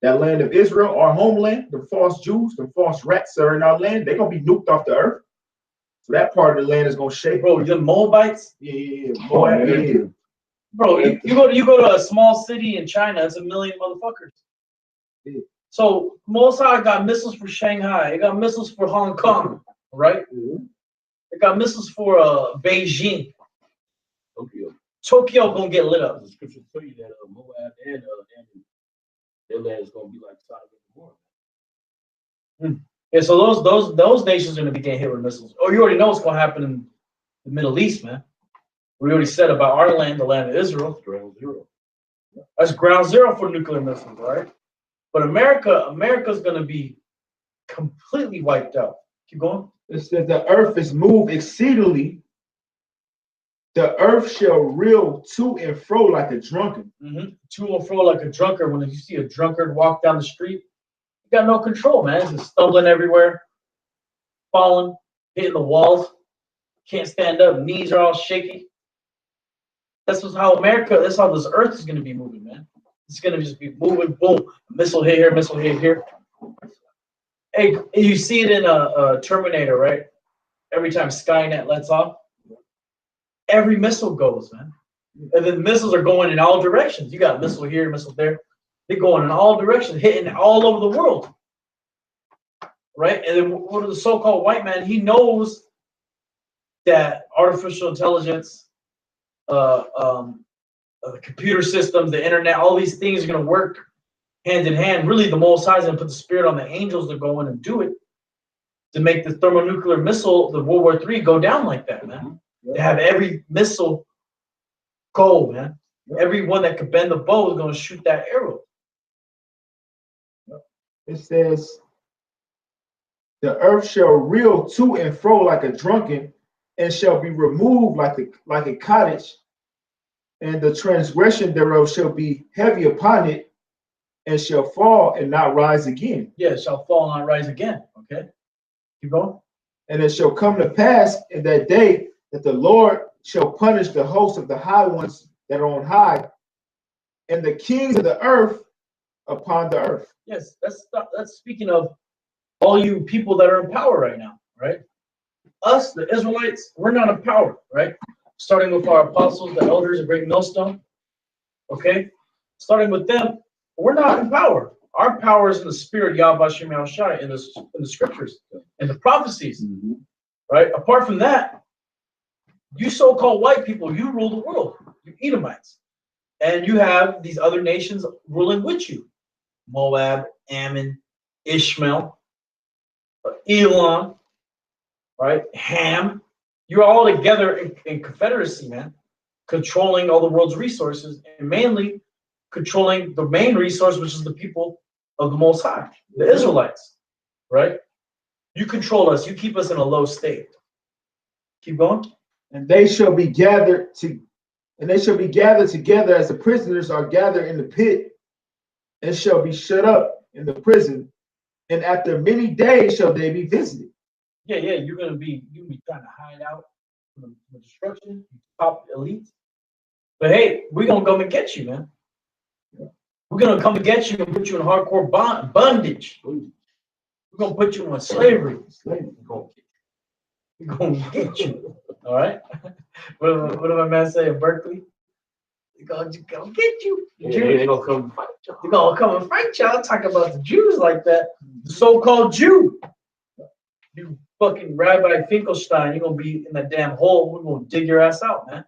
That land of Israel, our homeland, the false Jews, the false rats that are in our land, they're going to be nuked off the earth. So that part of the land is going to shake. Bro, the Moabites? Yeah. Bro, you go to a small city in China, it's 1 million motherfuckers. Yeah. So Mossad got missiles for Shanghai. It got missiles for Hong Kong, right? Mm-hmm. It got missiles for Beijing. Tokyo gonna get lit up. The scriptures tell you that Moab and their land is gonna be like Sodom and Gomorrah. Yeah, so those nations are gonna be getting hit with missiles. Oh, you already know what's gonna happen in the Middle East, man. We already said about our land, the land of Israel. Ground zero. That's ground zero for nuclear missiles, right? But America's gonna be completely wiped out. Keep going. It says the earth is moved exceedingly. The earth shall reel to and fro like a drunkard. Mm-hmm. To and fro like a drunkard. When you see a drunkard walk down the street, you got no control, man. He's just stumbling everywhere, falling, hitting the walls, can't stand up, knees are all shaky. That's how America. That's how this Earth is going to be moving, man. It's going to just be moving. Boom, missile hit here, missile hit here. Hey, you see it in a Terminator, right? Every time Skynet lets off, every missile goes, man. And then missiles are going in all directions. You got a missile here, missile there. They're going in all directions, hitting all over the world. Right? And then what are the so-called white man? He knows that artificial intelligence, the computer systems, the internet, all these things are going to work hand in hand. Really, the Most High is going to put the spirit on the angels to go in and do it, to make the thermonuclear missile, the World War III, go down like that, man. To have every missile go, man. Everyone that could bend the bow is going to shoot that arrow. It says, the earth shall reel to and fro like a drunken, and shall be removed like a cottage, and the transgression thereof shall be heavy upon it, and shall fall and not rise again. Yeah, it shall fall and not rise again. Okay, keep going. And it shall come to pass in that day that the Lord shall punish the host of the high ones that are on high, and the kings of the earth upon the earth. Yes, that's speaking of all you people that are in power right now, right? Us, the Israelites, we're not in power, right? Starting with our apostles, the elders, the great millstone. Okay, starting with them, we're not in power. Our power is in the spirit, Yahweh Shem Yahushai, in the scriptures, in the prophecies, right? Apart from that, you so-called white people, you rule the world. You Edomites, and you have these other nations ruling with you: Moab, Ammon, Ishmael, Elam, right? Ham. You're all together in confederacy, man, controlling all the world's resources, and mainly controlling the main resource, which is the people of the Most High, the Israelites, right? You control us. You keep us in a low state. Keep going. And they shall be gathered together as the prisoners are gathered in the pit, and shall be shut up in the prison, and after many days shall they be visited. Yeah, you're gonna be trying to hide out from the destruction, top elite. But hey, we're gonna come and get you, man. We're gonna come and get you and put you in hardcore bondage. We're gonna put you in slavery. We're gonna get you. All right. What did my man say in Berkeley? They're gonna get you. They're gonna come fight y'all. They're gonna come and fight y'all. Talk about the Jews like that. The so-called Jew. You fucking Rabbi Finkelstein, you're gonna be in that damn hole. We're gonna dig your ass out, man.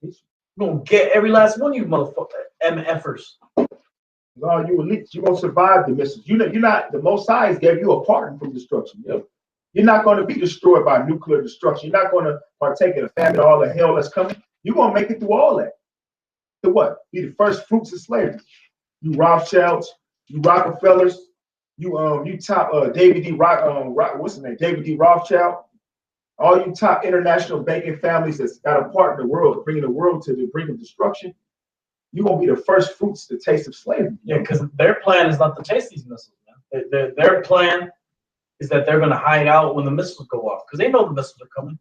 We're gonna get every last one of you motherfuckers, MFers. All you elites, you're gonna survive the missiles. You're not, the Most High gave you a pardon from destruction. Yep. You're not going to be destroyed by nuclear destruction. You're not going to partake in a famine, all the hell that's coming. You're going to make it through all that. To what? Be the first fruits of slavery. You Rothschilds, you Rockefellers, you top David D. What's his name? David D. Rothschild. All you top international banking families that's got a part in the world, bringing the world to the brink of destruction. You're going to be the first fruits to taste of slavery. Yeah, because their plan is not to taste these missiles, man. Their plan is that they're going to hide out when the missiles go off, because they know the missiles are coming.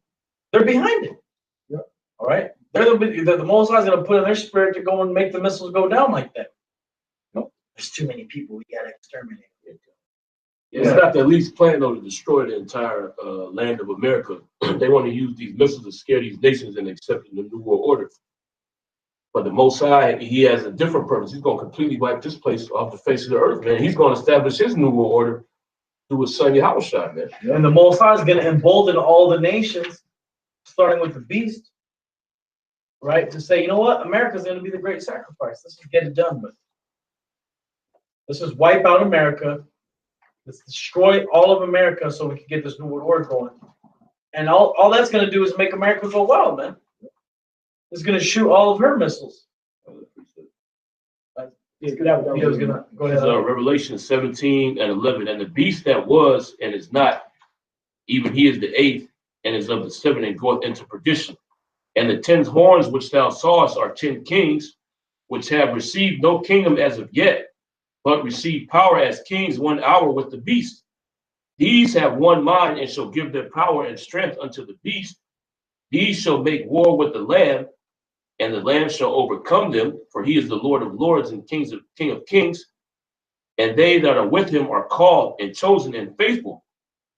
They're behind it. Yep. All right? They're the Most High is going to put in their spirit to go and make the missiles go down like that. Nope. There's too many people. We got to exterminate. Yeah, it's not the least plan though to destroy the entire land of America. They want to use these missiles to scare these nations into accepting the New World Order. But the Most High, he has a different purpose. He's going to completely wipe this place off the face of the earth, man. He's going to establish his New World Order through his son Yahushua, man. And the Most High is going to embolden all the nations, starting with the beast, right? To say, you know what? America's going to be the great sacrifice. Let's just get it done with. Let's just wipe out America. Let's destroy all of America so we can get this New World Order going. And all that's going to do is make America go wild, man. It's going to shoot all of her missiles. Go ahead. Revelation 17:11. And the beast that was and is not, even he is the eighth, and is of the seven, and goeth into perdition. And the 10 horns which thou sawest are 10 kings, which have received no kingdom as of yet, but receive power as kings 1 hour with the beast. These have one mind, and shall give their power and strength unto the beast. These shall make war with the Lamb, and the Lamb shall overcome them, for he is the Lord of lords and King of kings. And they that are with him are called and chosen and faithful.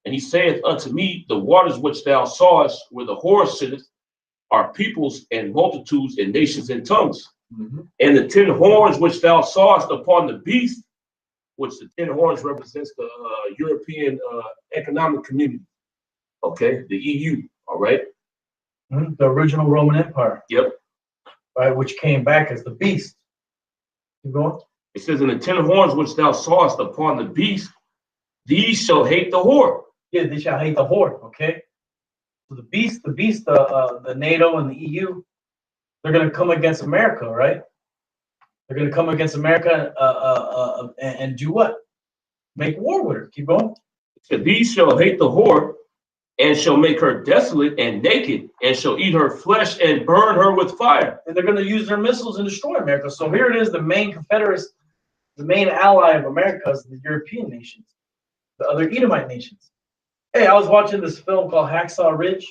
And he saith unto me, the waters which thou sawest where the horse sitteth are peoples and multitudes and nations and tongues. And the 10 horns which thou sawest upon the beast, which the 10 horns represents the European Economic Community. Okay, the EU, all right? The original Roman Empire. Yep. Right, which came back as the beast. You going? It says, in the 10 horns which thou sawest upon the beast, these shall hate the whore. Yeah, they shall hate the whore, okay? So the beast, the NATO and the EU, they're going to come against America, right? They're going to come against America and do what? Make war with her. Keep going. So these shall hate the whore, and shall make her desolate and naked, and shall eat her flesh and burn her with fire. And they're going to use their missiles and destroy America. So here it is, the main Confederates, the main ally of America is the European nations, the other Edomite nations. Hey, I was watching this film called Hacksaw Ridge.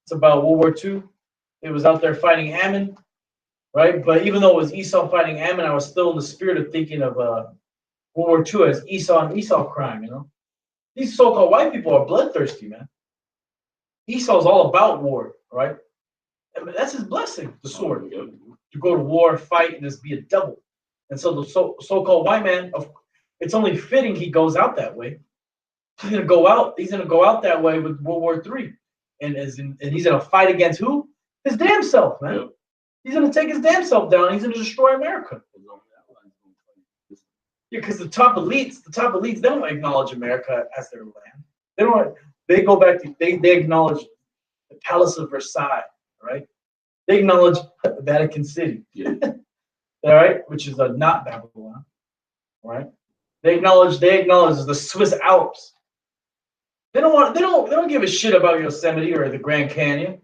It's about World War II. It was out there fighting Ammon, right? But even though it was Esau fighting Ammon, I was still in the spirit of thinking of World War II as Esau and Esau crime, you know? These so-called white people are bloodthirsty, man. Esau's all about war, right? I mean, that's his blessing, the sword. To go to war, fight, and just be a devil. And so the so-called white man, it's only fitting he goes out that way. He's gonna go out that way with World War III. And he's gonna fight against who? His damn self, man. Yep. He's gonna take his damn self down. He's gonna destroy America. Yeah, because the top elites, they don't acknowledge America as their land. They don't. They go back to they acknowledge the Palace of Versailles, right? They acknowledge Vatican City, yeah. All right, which is not Babylon, right? They acknowledge the Swiss Alps. They don't give a shit about Yosemite or the Grand Canyon,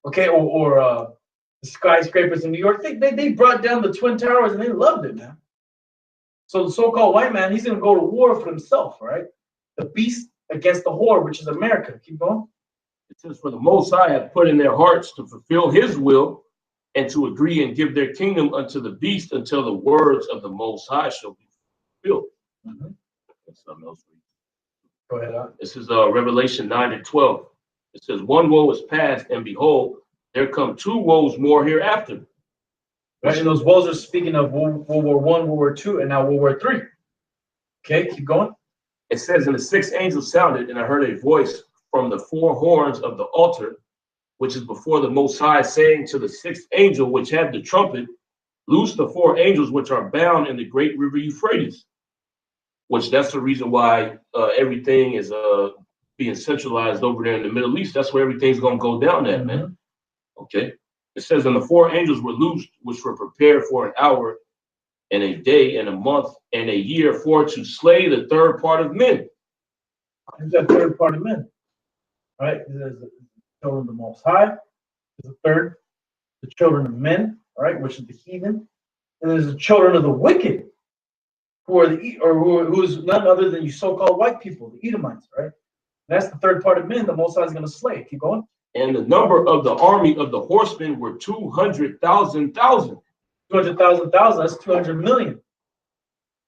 okay, or the skyscrapers in New York. They brought down the Twin Towers and they loved it, man. So the so-called white man, he's going to go to war for himself, right? The beast against the whore, which is America. Keep going. It says, for the Most High hath put in their hearts to fulfill his will and to agree and give their kingdom unto the beast until the words of the Most High shall be fulfilled. That's something else. Go ahead. This is Revelation 9:12. It says, one woe is past, and behold, there come 2 woes more hereafter. Right, and those woes are speaking of World War I, World War II, and now World War III. Okay, keep going. It says, and the 6th angel sounded, and I heard a voice from the 4 horns of the altar, which is before the Most High, saying to the 6th angel, which had the trumpet, loose the 4 angels which are bound in the great river Euphrates. Which that's the reason why everything is being centralized over there in the Middle East. That's where everything's going to go down at, man. Okay. It says, and the 4 angels were loosed, which were prepared for an hour and a day and a month and a year for to slay the 3rd part of men. Who's that 3rd part of men? All right. There's the children of the Most High. There's the 3rd, the children of men, all right, which is the heathen. And there's the children of the wicked, who's none other than you so-called white people, the Edomites, right? And that's the 3rd part of men the Most High is going to slay. Keep going. And the number of the army of the horsemen were 200,000. 200,000, that's 200 million.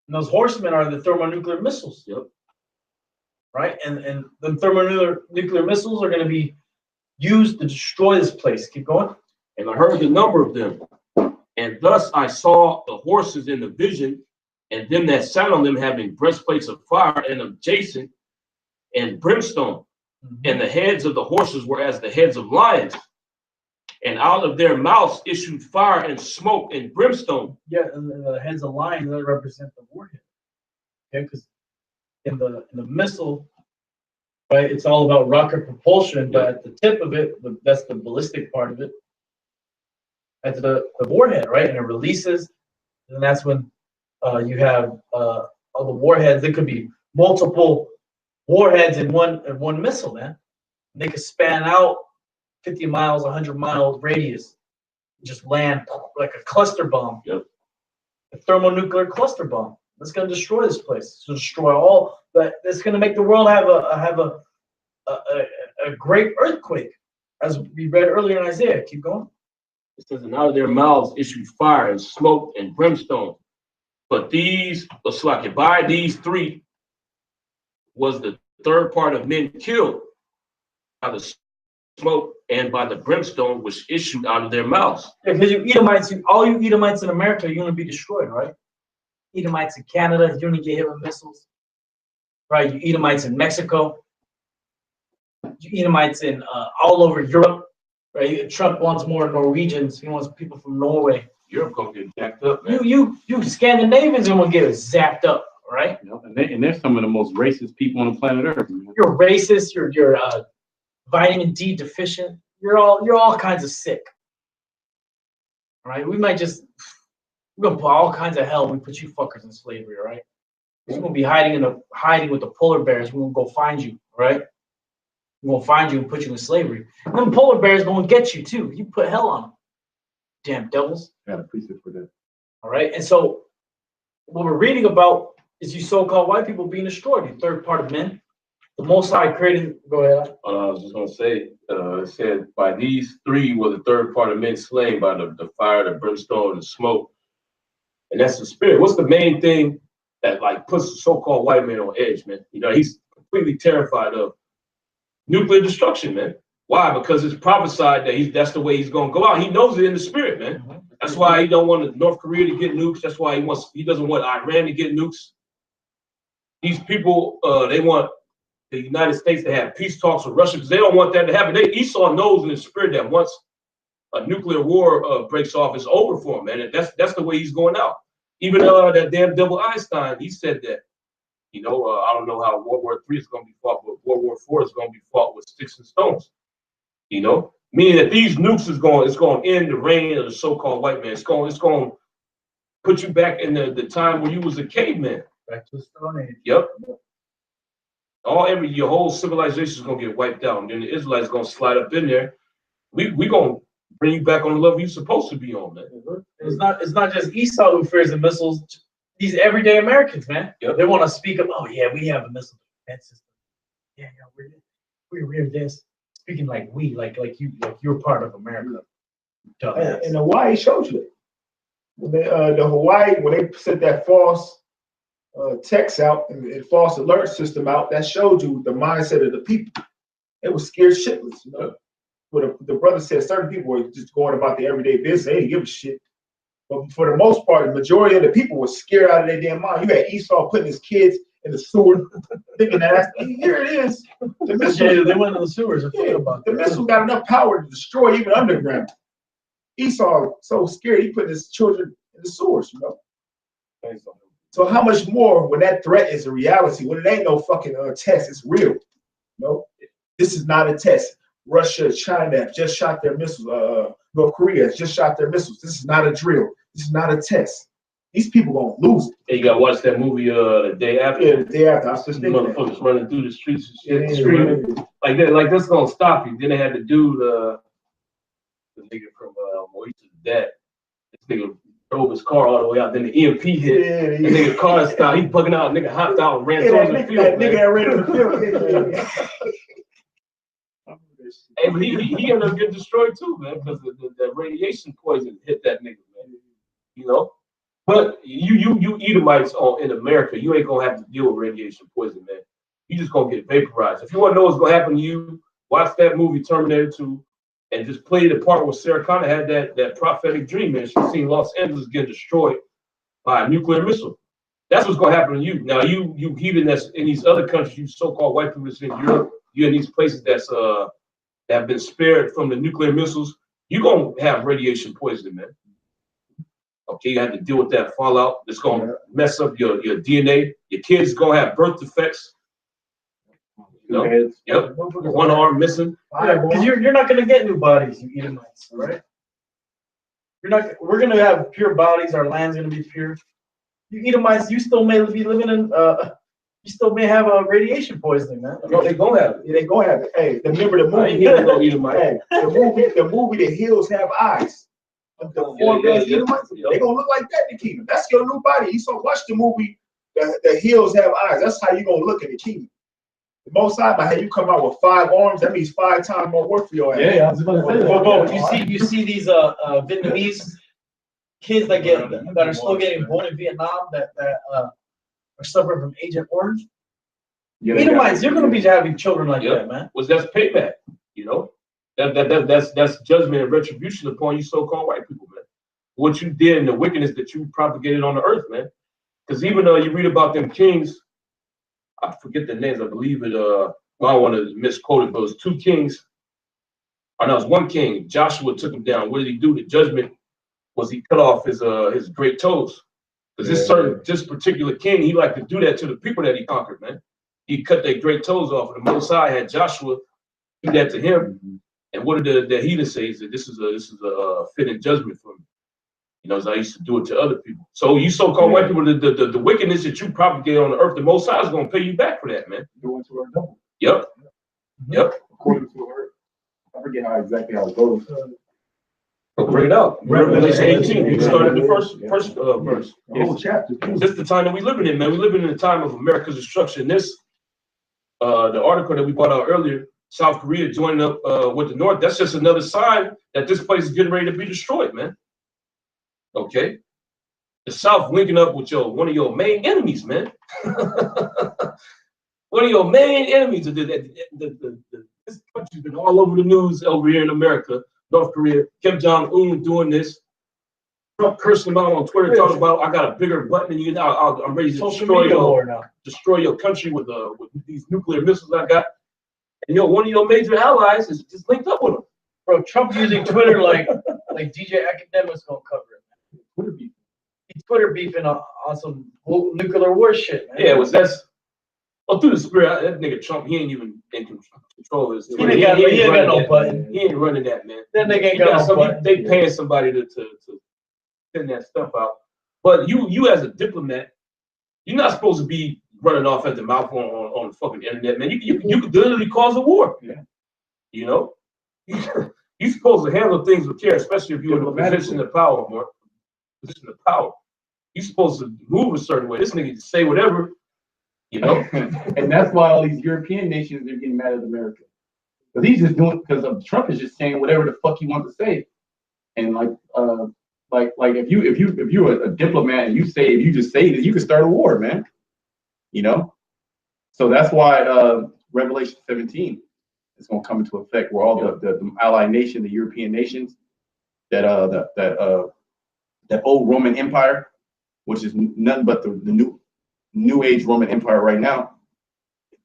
And those horsemen are the thermonuclear missiles. Yep. Right? And the thermonuclear missiles are going to be used to destroy this place. Keep going. And I heard the number of them. And thus I saw the horses in the vision, and them that sat on them having breastplates of fire and of jacinth and brimstone. And the heads of the horses were as the heads of lions. And out of their mouths issued fire and smoke and brimstone. Yeah, and the heads of lions that represent the warhead. Okay, because in the missile, right, it's all about rocket propulsion, but at the tip of it, that's the ballistic part of it. That's the warhead, right? And it releases, and that's when you have all the warheads. There could be multiple warheads in one missile, man. They could span out 50 miles, 100-mile radius, just land like a cluster bomb. Yep. A thermonuclear cluster bomb. That's going to destroy this place. It's going to destroy all. But it's going to make the world have a great earthquake, as we read earlier in Isaiah. Keep going. It says, and out of their mouths issued fire and smoke and brimstone. But these, by these three was the third part of men killed by the smoke and by the brimstone which issued out of their mouths. Yeah, because you Edomites, all you Edomites in America, you're gonna be destroyed, right? Edomites in Canada, you're gonna get hit with missiles, right? You Edomites in Mexico, you Edomites in all over Europe, right? Trump wants more Norwegians. He wants people from Norway. Europe gonna get jacked up, man. You Scandinavians are gonna get zapped up, right? You know, and they're some of the most racist people on the planet Earth. Man. You're racist. You're vitamin D deficient. You're all kinds of sick, right? We're gonna put all kinds of hell. We put you fuckers in slavery, right? We're gonna be hiding with the polar bears. We're gonna go find you, right? We're gonna find you and put you in slavery. And then polar bears gonna get you too. You put hell on them, damn devils. Got a precept for that. All right, and so what we're reading about is you so-called white people being destroyed. You third part of men. The Most High created. Go ahead. I was just gonna say, it said, by these three were the third part of men slain by the fire, the brimstone, and the smoke. And that's the spirit. What's the main thing that like puts the so-called white man on edge, man? You know, he's completely terrified of nuclear destruction, man. Why? Because it's prophesied that that's the way he's gonna go out. He knows it in the spirit, man. That's why he don't want North Korea to get nukes. That's why he doesn't want Iran to get nukes. These people, they want the United States to have peace talks with Russia because they don't want that to happen. Esau knows in his spirit that once a nuclear war breaks off, it's over for him, man. And that's the way he's going out. Even that damn devil Einstein, he said that, you know, I don't know how World War III is going to be fought, but World War IV is going to be fought with sticks and stones. You know, meaning that these nukes it's going to end the reign of the so-called white man. It's going to put you back in the time when you was a caveman. Back to the Stone Age. Yep. Your whole civilization is gonna get wiped out, and then the Israelites gonna slide up in there. We gonna bring you back on the level you're supposed to be on, man. It's not just Esau who fears the missiles. These everyday Americans, man. Yep. They want to speak up. Oh yeah, we have a missile defense system. Yeah, we're this. Speaking like you're part of America. And Hawaii showed you it. When they sent that false text out and false alert system out, that showed you the mindset of the people. They were scared shitless, you know. But the brother said certain people were just going about their everyday business. They didn't give a shit. But for the most part, the majority of the people were scared out of their damn mind. You had Esau putting his kids in the sewer, thinking that here it is. The missile, they went in the sewers. The missile got enough power to destroy even underground. Esau so scared he put his children in the sewers, you know. So how much more when that threat is a reality, when it ain't no fucking test, it's real. You know, this is not a test. Russia, China have just shot their missiles. North Korea has just shot their missiles. This is not a drill. This is not a test. These people gonna lose it. Hey, you gotta watch that movie the day after. Yeah, the day after. I was just thinking motherfuckers running through the streets and shit, screaming like that. Like that's gonna stop you. Then they had to do the nigga from Moise to the dad. This nigga drove his car all the way out. Then the EMP hit. The nigga car stopped. He bugging out. Nigga hopped out and ran towards the field. That nigga that ran in the field. Hey, but he ended up getting destroyed too, man, because the radiation poison hit that nigga, man. You know, but you Edomites in America, you ain't gonna have to deal with radiation poison, man. You just gonna get vaporized. If you want to know what's gonna happen to you, watch that movie Terminator 2, and just play the part where Sarah Connor had that prophetic dream, man. She seen Los Angeles get destroyed by a nuclear missile. That's what's gonna happen to you. Now you heathen that's in these other countries, you so-called white people that's in Europe, you in these places that's that have been spared from the nuclear missiles, you're gonna have radiation poisoning, man. Okay, you have to deal with that fallout. It's gonna mess up your DNA. Your kids gonna have birth defects. You know? Yep. One arm missing. Because you're not gonna get new bodies, you Edomites, right? We're gonna have pure bodies. Our land's gonna be pure. You Edomites, you still may be living in. You still may have a radiation poisoning, man. No, they gonna have it. Yeah, they gonna have it. Hey, remember the movie? Hey, the movie, The Hills Have Eyes. They gonna look like that in the kingdom. That's your new body. You so watch the movie, the Hills Have Eyes. That's how you gonna look in the kingdom. The Most High, but hey, you come out with 5 arms, that means 5 times more work for your ass. Yeah, I was gonna say that. But you see these Vietnamese kids that are still getting born in Vietnam that are suffering from Agent Orange. Yeah, Edomites, they're going to be having children like that, man. Was that's payback, you know? That's judgment and retribution upon you so-called white people, man. What you did and the wickedness that you propagated on the earth, man. Because even though you read about them kings, I forget the names. I believe it. Well, I don't want to misquote it, but it was 2 kings. Or no, it was 1 king. Joshua took him down. What did he do? The judgment was he cut off his great toes. Because this particular king, he liked to do that to the people that he conquered, man. He cut their great toes off. And the Most High had Joshua do that to him. And what did the heathen say? He said, this is a fitting judgment for me. You know, as I used to do it to other people. So you so-called white people, the wickedness that you propagate on the earth, the Most High is going to pay you back for that, man. Going to our double. Yep. Yep. According to her. I forget exactly how it goes. Bring it out. Revelation 18. You started the first verse. The whole chapter. This is the time that we living in, man. We living in the time of America's destruction. This, the article that we brought out earlier, South Korea joining up with the North, that's just another sign that this place is getting ready to be destroyed, man. Okay? The South linking up with one of your main enemies, man. One of your main enemies. This country's been all over the news over here in America, North Korea. Kim Jong-un doing this. Trump cursing him out on Twitter, talking about, I got a bigger button than you. I'm ready to destroy your country with these nuclear missiles I got. And one of your major allies is just linked up with him. Bro, Trump using Twitter like DJ Academics gonna cover it. Twitter beef. He's Twitter beefing on some nuclear war shit, man. Yeah, through the spirit, that nigga Trump, he ain't even in control of his Twitter. He ain't got no button. He ain't running that, man. That nigga ain't got no button. They paying somebody to send that stuff out. But you as a diplomat, you're not supposed to be running off at the mouth on the fucking internet, man. You could literally cause a war. Yeah. You know? You're supposed to handle things with care, especially if you're in a position of power, more. Position of power. You're supposed to move a certain way. This nigga just say whatever, you know? And that's why all these European nations are getting mad at America. Because he's just doing, because Trump is just saying whatever the fuck he wants to say. And like if you're a diplomat and if you just say that, you can start a war, man. You know? So that's why Revelation 17 is going to come into effect, where all the allied nation, the European nations, that old Roman Empire, which is nothing but the new age Roman Empire right now,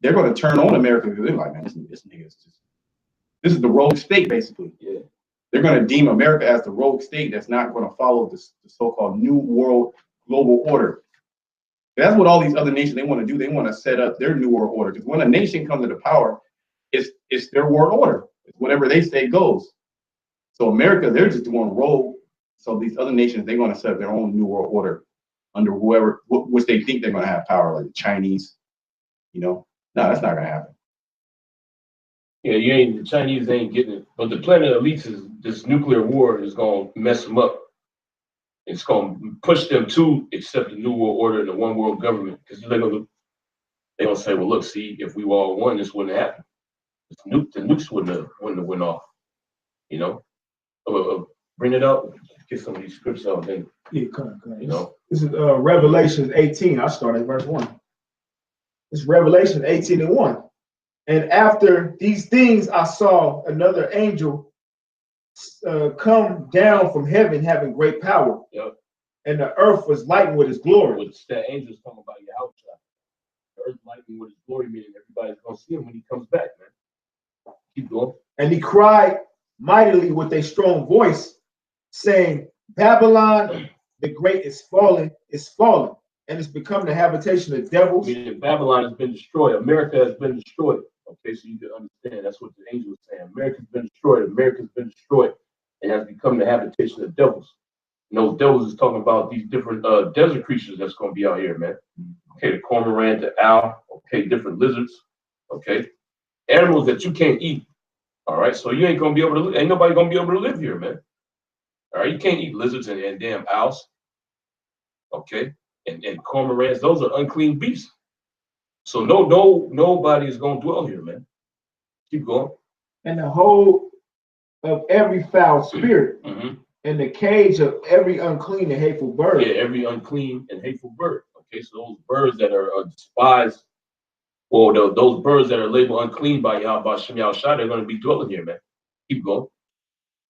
they're going to turn on America because they're like, man, this nigga is just, this is the rogue state, basically. Yeah. They're going to deem America as the rogue state that's not going to follow the so-called new world global order. That's what all these other nations, they want to do. They want to set up their new world order. Because when a nation comes into power, it's their world order. It's whatever they say goes. So America, they're just doing rogue. So these other nations, they're going to set up their own new world order under whoever, which they think they're going to have power, like the Chinese. You know, no, that's not going to happen. Yeah, the Chinese ain't getting it. But the planet elites is this nuclear war is going to mess them up. It's going to push them to accept the new world order and the one world government. Because they're going to say, well, look, see, if we were all one, this wouldn't happen. The nukes wouldn't have went off. You know? Bring it out, get some of these scripts out then. Yeah, come on. You know? This is Revelation 18. I'll start at verse 1. It's Revelation 18:1. And after these things, I saw another angel come down from heaven, having great power. Yep. And the earth was lightened with his glory. Which that angel's talking about your outside. The earth lightened with his glory, meaning everybody's going to see him when he comes back, man. Keep going. And he cried mightily with a strong voice, saying, Babylon the great is fallen, and it's become the habitation of devils. Meaning Babylon has been destroyed. America has been destroyed. Okay, so you can understand that's what the angel is saying. America's been destroyed. America's been destroyed and has become the habitation of devils. And those devils is talking about these different desert creatures that's going to be out here, man. Okay, the cormorant, the owl, okay, different lizards, okay, animals that you can't eat. All right, so you ain't gonna be able to. Ain't nobody gonna be able to live here, man. All right, you can't eat lizards and damn owls. Okay, and cormorants, those are unclean beasts. So nobody is gonna dwell here, man. Keep going. And the whole of every foul spirit, and the cage of every unclean and hateful bird. Yeah, every unclean and hateful bird. Okay, so those birds that are despised, or those birds that are labeled unclean by Yahweh Shem Yahushua, they're going to be dwelling here, man. Keep going.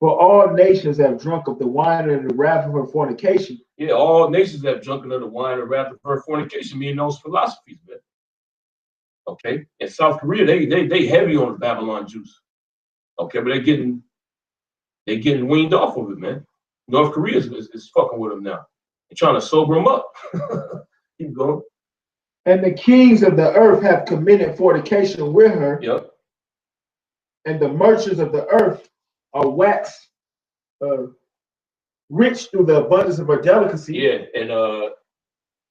For all nations have drunk of the wine and the wrath of her fornication. Yeah, all nations have drunken of the wine and wrath of her fornication, meaning those philosophies, man. Okay, in South Korea, they heavy on the Babylon juice. Okay, but they're getting weaned off of it, man. North Korea is fucking with them now. They're trying to sober them up. Keep going. And the kings of the earth have committed fornication with her. Yep. And the merchants of the earth are waxed rich through the abundance of her delicacy. Yeah, and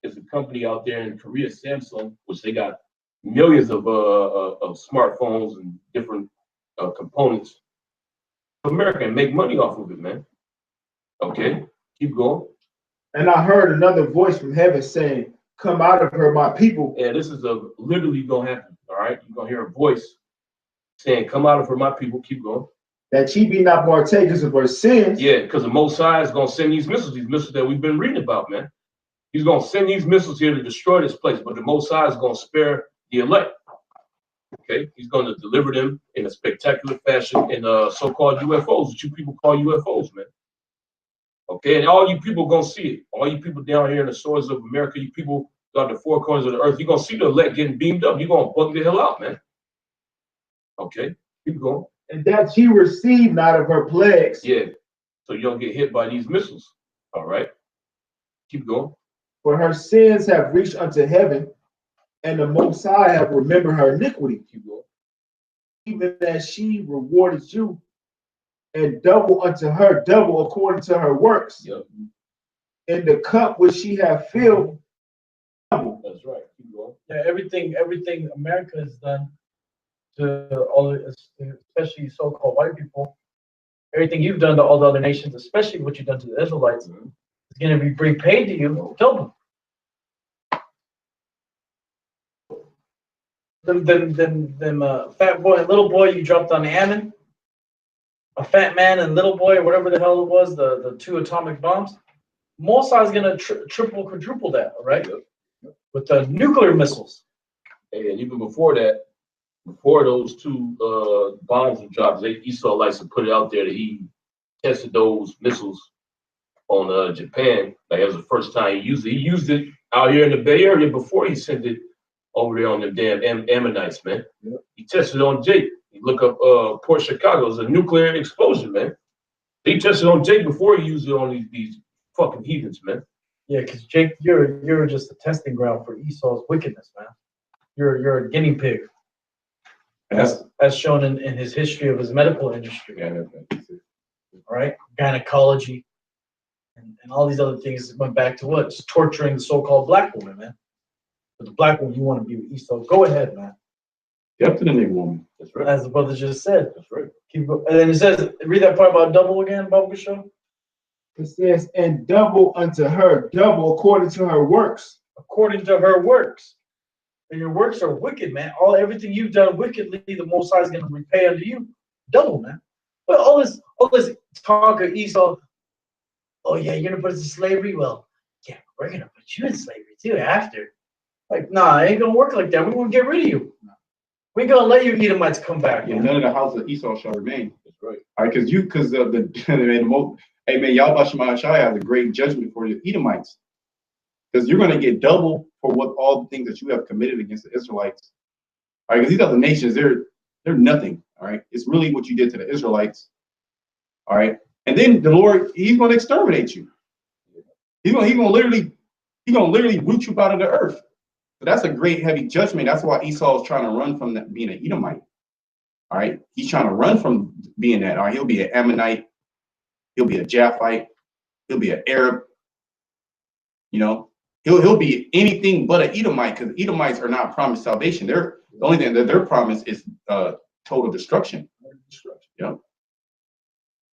there's a company out there in Korea, Samsung, which they got millions of smartphones and different components. America and make money off of it, man. Okay, keep going. And I heard another voice from heaven saying, "Come out of her, my people." Yeah, this is literally gonna happen. All right, you're gonna hear a voice saying, "Come out of her, my people." Keep going. That ye be not partakers of her sins. Yeah, because the Most High is gonna send these missiles that we've been reading about, man. He's gonna send these missiles here to destroy this place, but the Most High is gonna spare the elect. Okay, he's gonna deliver them in a spectacular fashion in so-called UFOs, which you people call UFOs, man. Okay, and all you people gonna see it. All you people down here in the shores of America, you people got the four corners of the earth, you're gonna see the elect getting beamed up. You're gonna bug the hell out, man. Okay, keep going. And that ye receive not of her plagues. Yeah, so you don't get hit by these missiles. All right, keep going. For her sins have reached unto heaven, and the Most High have remembered her iniquity. Keep going. Even as she rewarded you, and double unto her, double according to her works. Yep. In the cup which she hath filled, double. That's right. Keep going. Yeah, everything America has done to all, especially so-called white people, everything you've done to all the other nations, especially what you've done to the Israelites, is going to be repaid to you double. Them fat boy and little boy you dropped on Ammon, a fat man and little boy, or whatever the hell it was, the two atomic bombs. Mossad is going to triple, quadruple that, right? Yep. With the nuclear missiles. And even before that, before those two bombs were dropped, Esau likes to put it out there that he tested those missiles on Japan. Like, it was the first time he used it. He used it out here in the Bay Area before he sent it over there on the damn Ammonites, man. Yep. He tested it on Jake. You look up Port Chicago, it's a nuclear explosion, man. He tested on Jake before he used it on these fucking heathens, man. Yeah, because Jake, you're just a testing ground for Esau's wickedness, man. You're a guinea pig. As shown in his history of his medical industry. Yeah, all right, gynecology, and all these other things went back to what? Just torturing the so-called black woman, man. But the black woman, you want to be with Esau? Go ahead, man. Up to the nigga woman. That's right. As the brother just said. That's right. Keep going. And then it says, read that part about double again, Bible Show. It says, and double unto her, double according to her works. According to her works. And your works are wicked, man. Everything you've done wickedly, the Most High is going to repay unto you double, man. But all this talk of Esau, oh yeah, you're gonna put us in slavery? Well, yeah, we're gonna put you in slavery too after. Like, nah, it ain't gonna work like that. We're gonna get rid of you. We ain't gonna let you Edomites come back. Yeah, none of the house of Esau shall remain. That's right. All right, because of the hey man, Yahweh Shema Shai has a great judgment for the Edomites. Because you're gonna get double for what all the things that you have committed against the Israelites. All right, because these other nations, they're nothing. All right, it's really what you did to the Israelites. All right, and then the Lord, He's going to exterminate you. He's gonna literally root you out of the earth. So that's a great heavy judgment. That's why Esau is trying to run from that, being an Edomite. All right, he's trying to run from being that. All right, he'll be an Ammonite, he'll be a Japhite, he'll be an Arab. You know, he'll be anything but an Edomite, because Edomites are not promised salvation. The only thing that they're promised is total destruction. Yeah.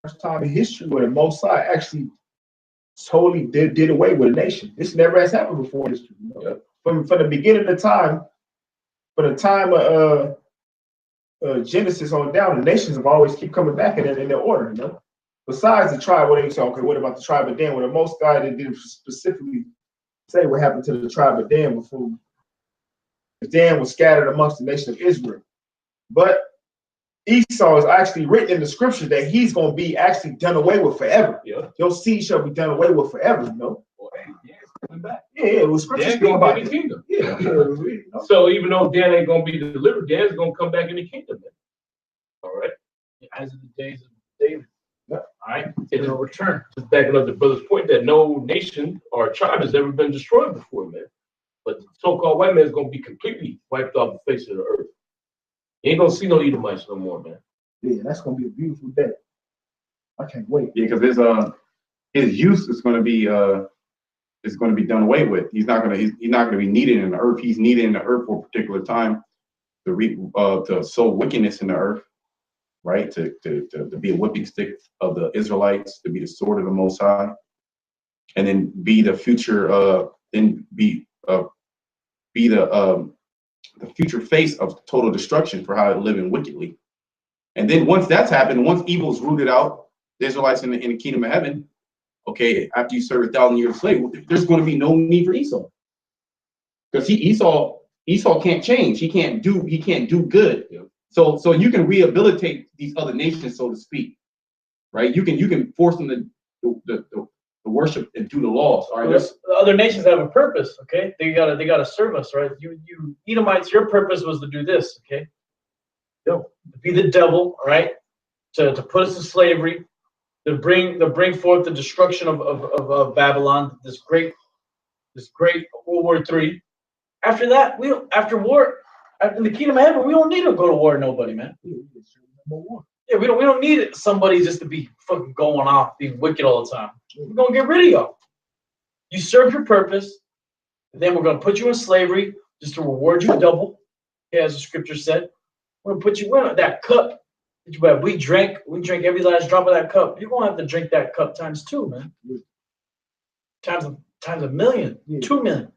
First time in history where the Most High actually totally did away with a nation. This never has happened before in history. You know? From the beginning of the time, for the time of Genesis on down, the nations have always keep coming back in their order, you know. Besides the tribe, what they say, okay, what about the tribe of Dan? Well, the most guy that didn't specifically say what happened to the tribe of Dan before Dan was scattered amongst the nation of Israel. But Esau is actually written in the scripture that he's going to be actually done away with forever. Yeah. Your seed shall be done away with forever, you know. Well, hey, Dan's coming back. Yeah, it was scripture Dan's speaking gonna about be in the kingdom. Yeah, you know? So even though Dan ain't gonna be delivered, Dan's gonna come back in the kingdom. Then. All right. As of the days of David. Yeah. All right. It'll return. Just backing up the brother's point that no nation or tribe has ever been destroyed before, man. But the so-called white man is gonna be completely wiped off the face of the earth. You ain't gonna see no Edomites no more, man. Yeah, that's gonna be a beautiful day. I can't wait. Yeah, because his use is going to be done away with. He's not going to be needed in the earth. He's needed in the earth for a particular time to sow wickedness in the earth, right? To be a whipping stick of the Israelites, to be the sword of the Most High, and then be the future. Then be the future face of total destruction for how to live in wickedly. And then once that's happened, once evil's rooted out, the Israelites in the kingdom of heaven, okay, after you serve 1,000 years of slavery, there's going to be no need for Esau. Because Esau can't change. He can't do good. Yeah. So you can rehabilitate these other nations, so to speak. Right? You can force them to worship and do the laws. All right. The other nations have a purpose, okay? They gotta serve us, right? You Edomites, your purpose was to do this, okay? To be the devil, all right? To put us to slavery, to bring forth the destruction of Babylon, this great World War III. After that, after in the kingdom of heaven, we don't need to go to war with nobody, man. Yeah, we don't need somebody just to be fucking going off, being wicked all the time. We're gonna get rid of y'all. You served your purpose, and then we're gonna put you in slavery just to reward you double, as the scripture said. We're gonna put you in that cup that you have. We drank every last drop of that cup. You're gonna have to drink that cup times 2, man. Times a million, 2 million.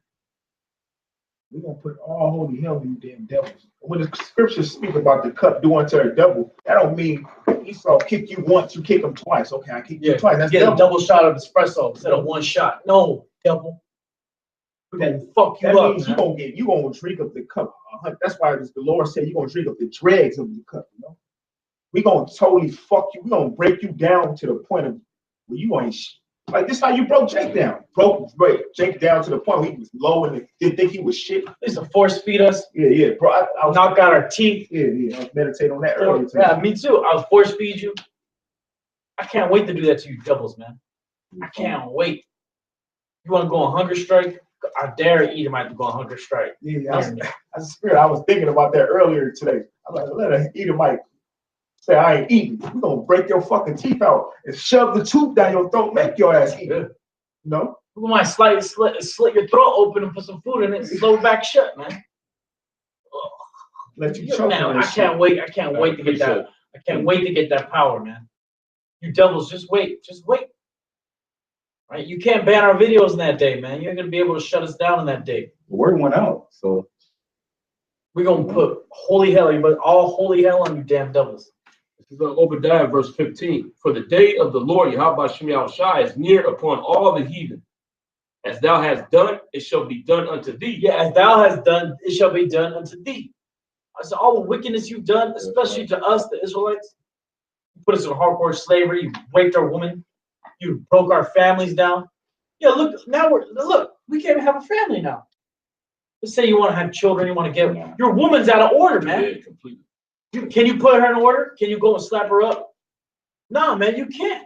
We're gonna put all holy hell in you damn devils. When the scriptures speak about the cup do unto a devil, that don't mean Esau kick you once, you kick him twice. Okay, I kick you twice. That's get a double shot of espresso instead of one shot. No, devil. We're gonna fuck you that up. Means you gonna drink up the cup. That's why the Lord said you're gonna drink up the dregs of the cup, you know. We're gonna totally fuck you, we're gonna break you down to the point of where you ain't like this how you broke Jake down. Broke Jake down to the point where he was low and didn't think he was shit. They used to force feed us. Yeah, bro. I was knock out our teeth. Yeah. I was meditating on that earlier today. Yeah, me too. I'll force feed you. I can't wait to do that to you doubles, man. I can't wait. You want to go on hunger strike? I dare Edomite to go on hunger strike. Yeah, as a spirit, I was thinking about that earlier today. I'm like, let an Edomite say I ain't eating. We're gonna break your fucking teeth out and shove the tooth down your throat, make your ass eat. You know? We might slit your throat open and put some food in it and sew it back shut, man. Let you choke. Man, I can't wait. I can't wait to get that. I can't wait to get that power, man. You devils, just wait. Just wait. Right? You can't ban our videos in that day, man. You're gonna be able to shut us down in that day. The word went out, so we're gonna put holy hell, but all holy hell on you damn devils. This is Obadiah verse 15. For the day of the Lord Yahweh Shem Yahushai is near upon all the heathen. As thou hast done, it shall be done unto thee. Yeah, as thou hast done, it shall be done unto thee. So all the wickedness you've done, especially to us, the Israelites, you put us in hardcore slavery, you raped our women, you broke our families down. Yeah, look, now we can't even have a family now. Let's say you want to have children, you want to get your woman's out of order, man. Yeah, completely. Can you put her in order? Can you go and slap her up? No, man, you can't.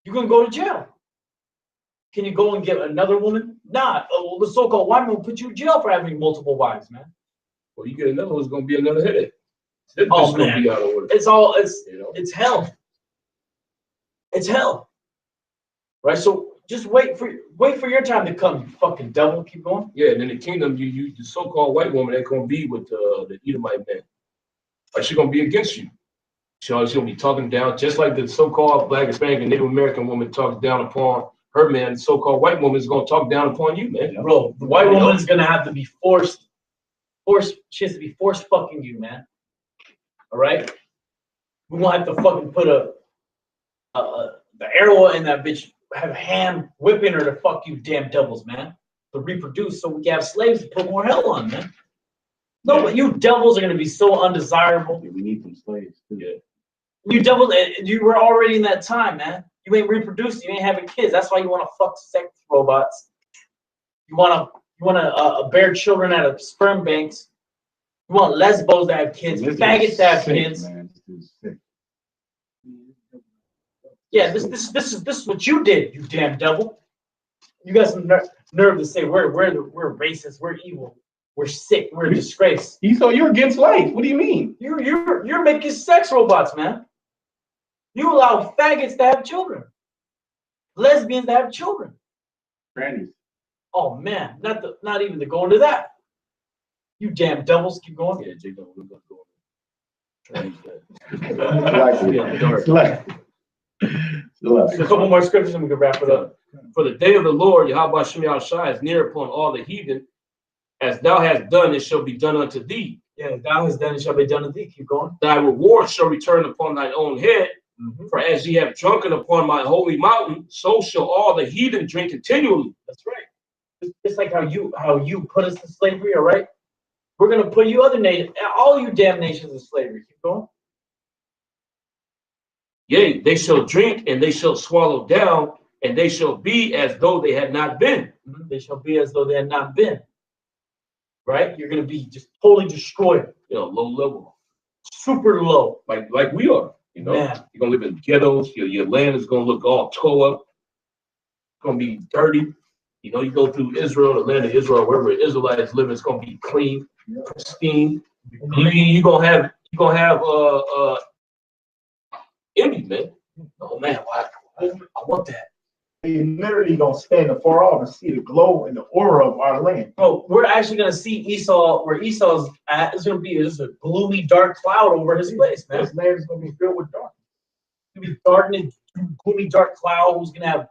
You're gonna go to jail. Can you go and get another woman? Nah, the so-called white man will put you in jail for having multiple wives, man. Well, you get another one, it's gonna be another headache. Oh man, be out of order. it's hell. It's hell. Right? So just wait for your time to come, you fucking devil. Keep going. Yeah, and in the kingdom, the so-called white woman ain't gonna be with the Edomite man. Like she's gonna be against you. She's gonna be talking down, just like the so-called Black, Hispanic, and Native American woman talks down upon her man. The so-called white woman is gonna talk down upon you, man. Bro, the white woman is gonna have to be forced She has to be force fucking you, man. All right. We won't have to fucking put the arrow in that bitch. Have a hand whipping her to fuck you, damn devils, man. To reproduce, so we can have slaves to put more hell on, man. No, but you devils are gonna be so undesirable. Yeah, we need some slaves too. Yeah. You devils, you were already in that time, man. You ain't reproducing, you ain't having kids. That's why you want to fuck sex robots. You want to bear children out of sperm banks. You want lesbos to have kids, faggots to have kids. Man. This is sick. Yeah, this is what you did, you damn devil. You got some nerve to say we're racist, we're evil, we're sick, we're a disgrace. Esau, you're against life. What do you mean? You're making sex robots, man. You allow faggots to have children, lesbians to have children. Grannies. Oh man, not even to go into that. You damn devils, keep going. Yeah, Jacob, we're gonna go. Change that. A couple more scriptures and we can wrap it up. For the day of the Lord, Yahweh Shem Yahushua, is near upon all the heathen. As thou hast done, it shall be done unto thee. Yeah, thou hast done, it shall be done unto thee. Keep going. Thy reward shall return upon thine own head. For as ye have drunken upon my holy mountain, so shall all the heathen drink continually. That's right. It's like how you put us to slavery, all right? We're gonna put you other nations, all you damn nations in slavery. Keep going. Yea, they shall drink and they shall swallow down, and they shall be as though they had not been. They shall be as though they had not been. Right? You're gonna be just totally destroyed. You know, low level. Super low. Like we are. You know, Man. you're gonna live in ghettos, your land is gonna look all tore up, it's gonna be dirty. You know, you go through Israel, the land of Israel, wherever Israelites live, it's gonna be clean, pristine. You're gonna have envy, man. Oh man, I want that. They literally gonna stand afar off and see the glow and the aura of our land. Bro, we're actually gonna see Esau where Esau's at. It's gonna be just a gloomy, dark cloud over his place, man. This land is gonna be filled with darkness. It's gonna be dark and gloomy, dark cloud who's gonna have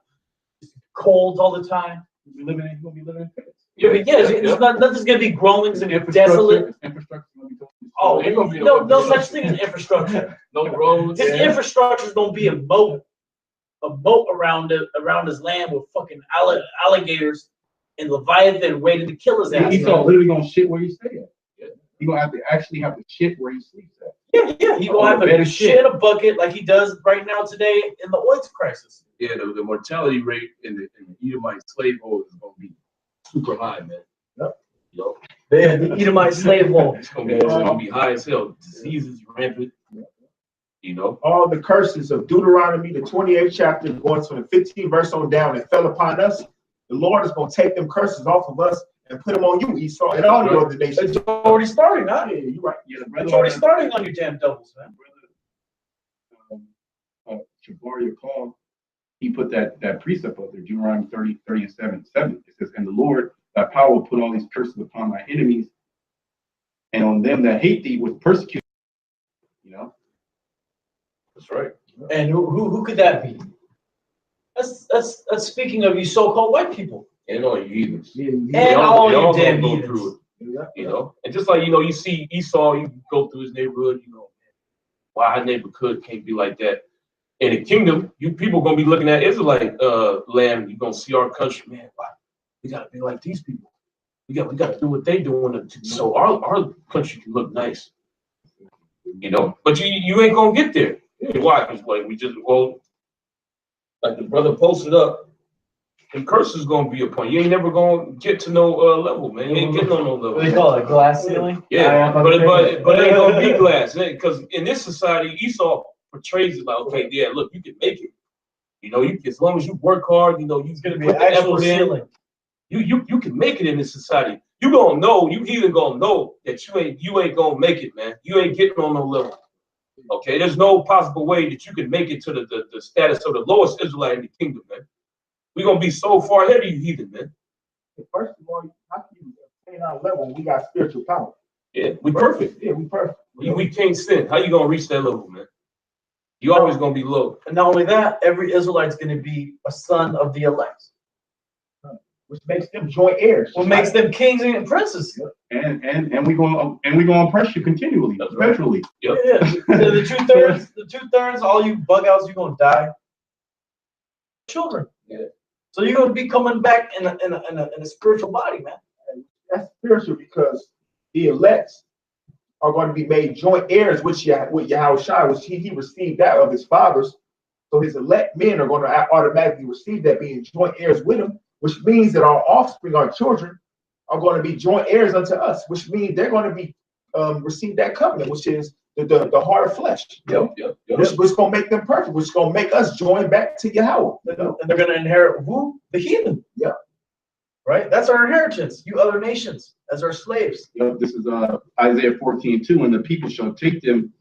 cold all the time. You're gonna be living in tents. Nothing's gonna be growing. It's gonna be desolate. Infrastructure gonna be Oh, Ain't gonna be no such thing as infrastructure. No roads. His infrastructure is gonna be a moat around his land with fucking alligators and Leviathan waiting to kill his ass. Esau literally gonna shit where you stay at. Yeah. He gonna have to shit where he sleeps at. Yeah. He gonna have to shit in a bucket like he does right now today in the oil crisis. Yeah, the mortality rate in the Edomite slave hold is gonna be super high, man. Yep. You know? The Edomite slave hold. It's gonna be high as hell. Diseases rampant. You know, all the curses of Deuteronomy, the 28th chapter, going from the 15th verse on down, that fell upon us. The Lord is going to take them curses off of us and put them on you, Esau, and all the other nations. It's already starting, huh? Yeah, you're right. Yeah, it's already starting on you damn devils, man. Shabar Paul, he put that precept up there, Deuteronomy 30 and 7. It says, and the Lord, thy power will put all these curses upon thy enemies, and on them that hate thee with persecution. You know? that's right. And who could that be? That's speaking of you so-called white people. And all you heathens. And all you damn go heathens. through it. You know, and just like you see Esau, you go through his neighborhood. You know, why our neighborhood can't be like that. In the kingdom, you people gonna be looking at Israelite land. You're gonna see our country, man. Why? We gotta be like these people. We gotta do what they doing so our country can look nice. You know, but you ain't gonna get there. Why? Because like like the brother posted up, the curse is gonna be upon you. You ain't never gonna get to no level, man. You ain't getting on no level. What do they call it? Glass ceiling? Yeah, but it ain't gonna be glass. Because in this society, Esau portrays it like, okay, yeah, look, you can make it. You know, as long as you work hard, you know, you can put the effort in. You can make it in this society. You gonna know, you either gonna know that you ain't gonna make it, man. You ain't getting on no level. Okay, there's no possible way that you can make it to the status of the lowest Israelite in the kingdom, man. We're gonna be so far ahead of you, heathen, man. First of all, how can you attain our level when we got spiritual power? Yeah, we perfect. Yeah, we perfect. We can't sin. How you gonna reach that level, man? You always gonna be low. And not only that, every Israelite's gonna be a son of the elect. which makes them joint heirs. What makes them kings and princes? And we going to oppress you continually, eventually. Yeah. The 2/3, all you bug outs, you're gonna die. Children. Yeah. So you're gonna be coming back in a spiritual body, man. That's spiritual because the elect are going to be made joint heirs with Yahushua, which he received that of his fathers. So his elect men are going to automatically receive that, being joint heirs with him, which means that our offspring, our children, are going to be joint heirs unto us, which means they're going to be receive that covenant, which is the heart of flesh. Yep. Which is going to make them perfect, which is going to make us join back to Yahweh. And they're going to inherit who? The heathen. Yeah. Right? That's our inheritance. You other nations as our slaves. Yep. This is Isaiah 14:2, and the people shall take them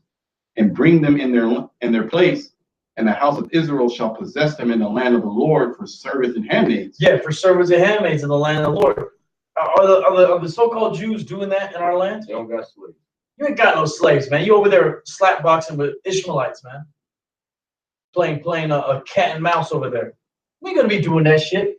and bring them in their place, and the house of Israel shall possess them in the land of the Lord for servants and handmaids. Yeah, for servants and handmaids in the land of the Lord. Are the so-called Jews doing that in our land? They don't got slaves. You ain't got no slaves, man. You over there slap boxing with Ishmaelites, man. Playing a cat and mouse over there. We ain't gonna be doing that shit.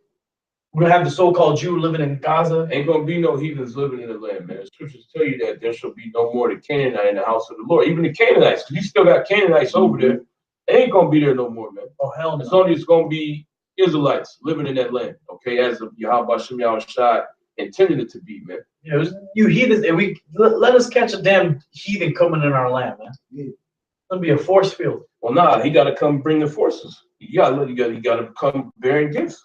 We're gonna have the so-called Jew living in Gaza. Ain't gonna be no heathens living in the land, man. The scriptures tell you that there shall be no more the Canaanite in the house of the Lord. Even the Canaanites, because you still got Canaanites over there. They ain't gonna be there no more, man. Oh hell no. It's only gonna be Israelites living in that land, okay? As of Yahweh Shem Yahushua intended it to be, man. Yeah, you heathens, and let us catch a damn heathen coming in our land, man. It's gonna be a force field. Well, nah, he gotta come bring the forces. You gotta come bearing gifts.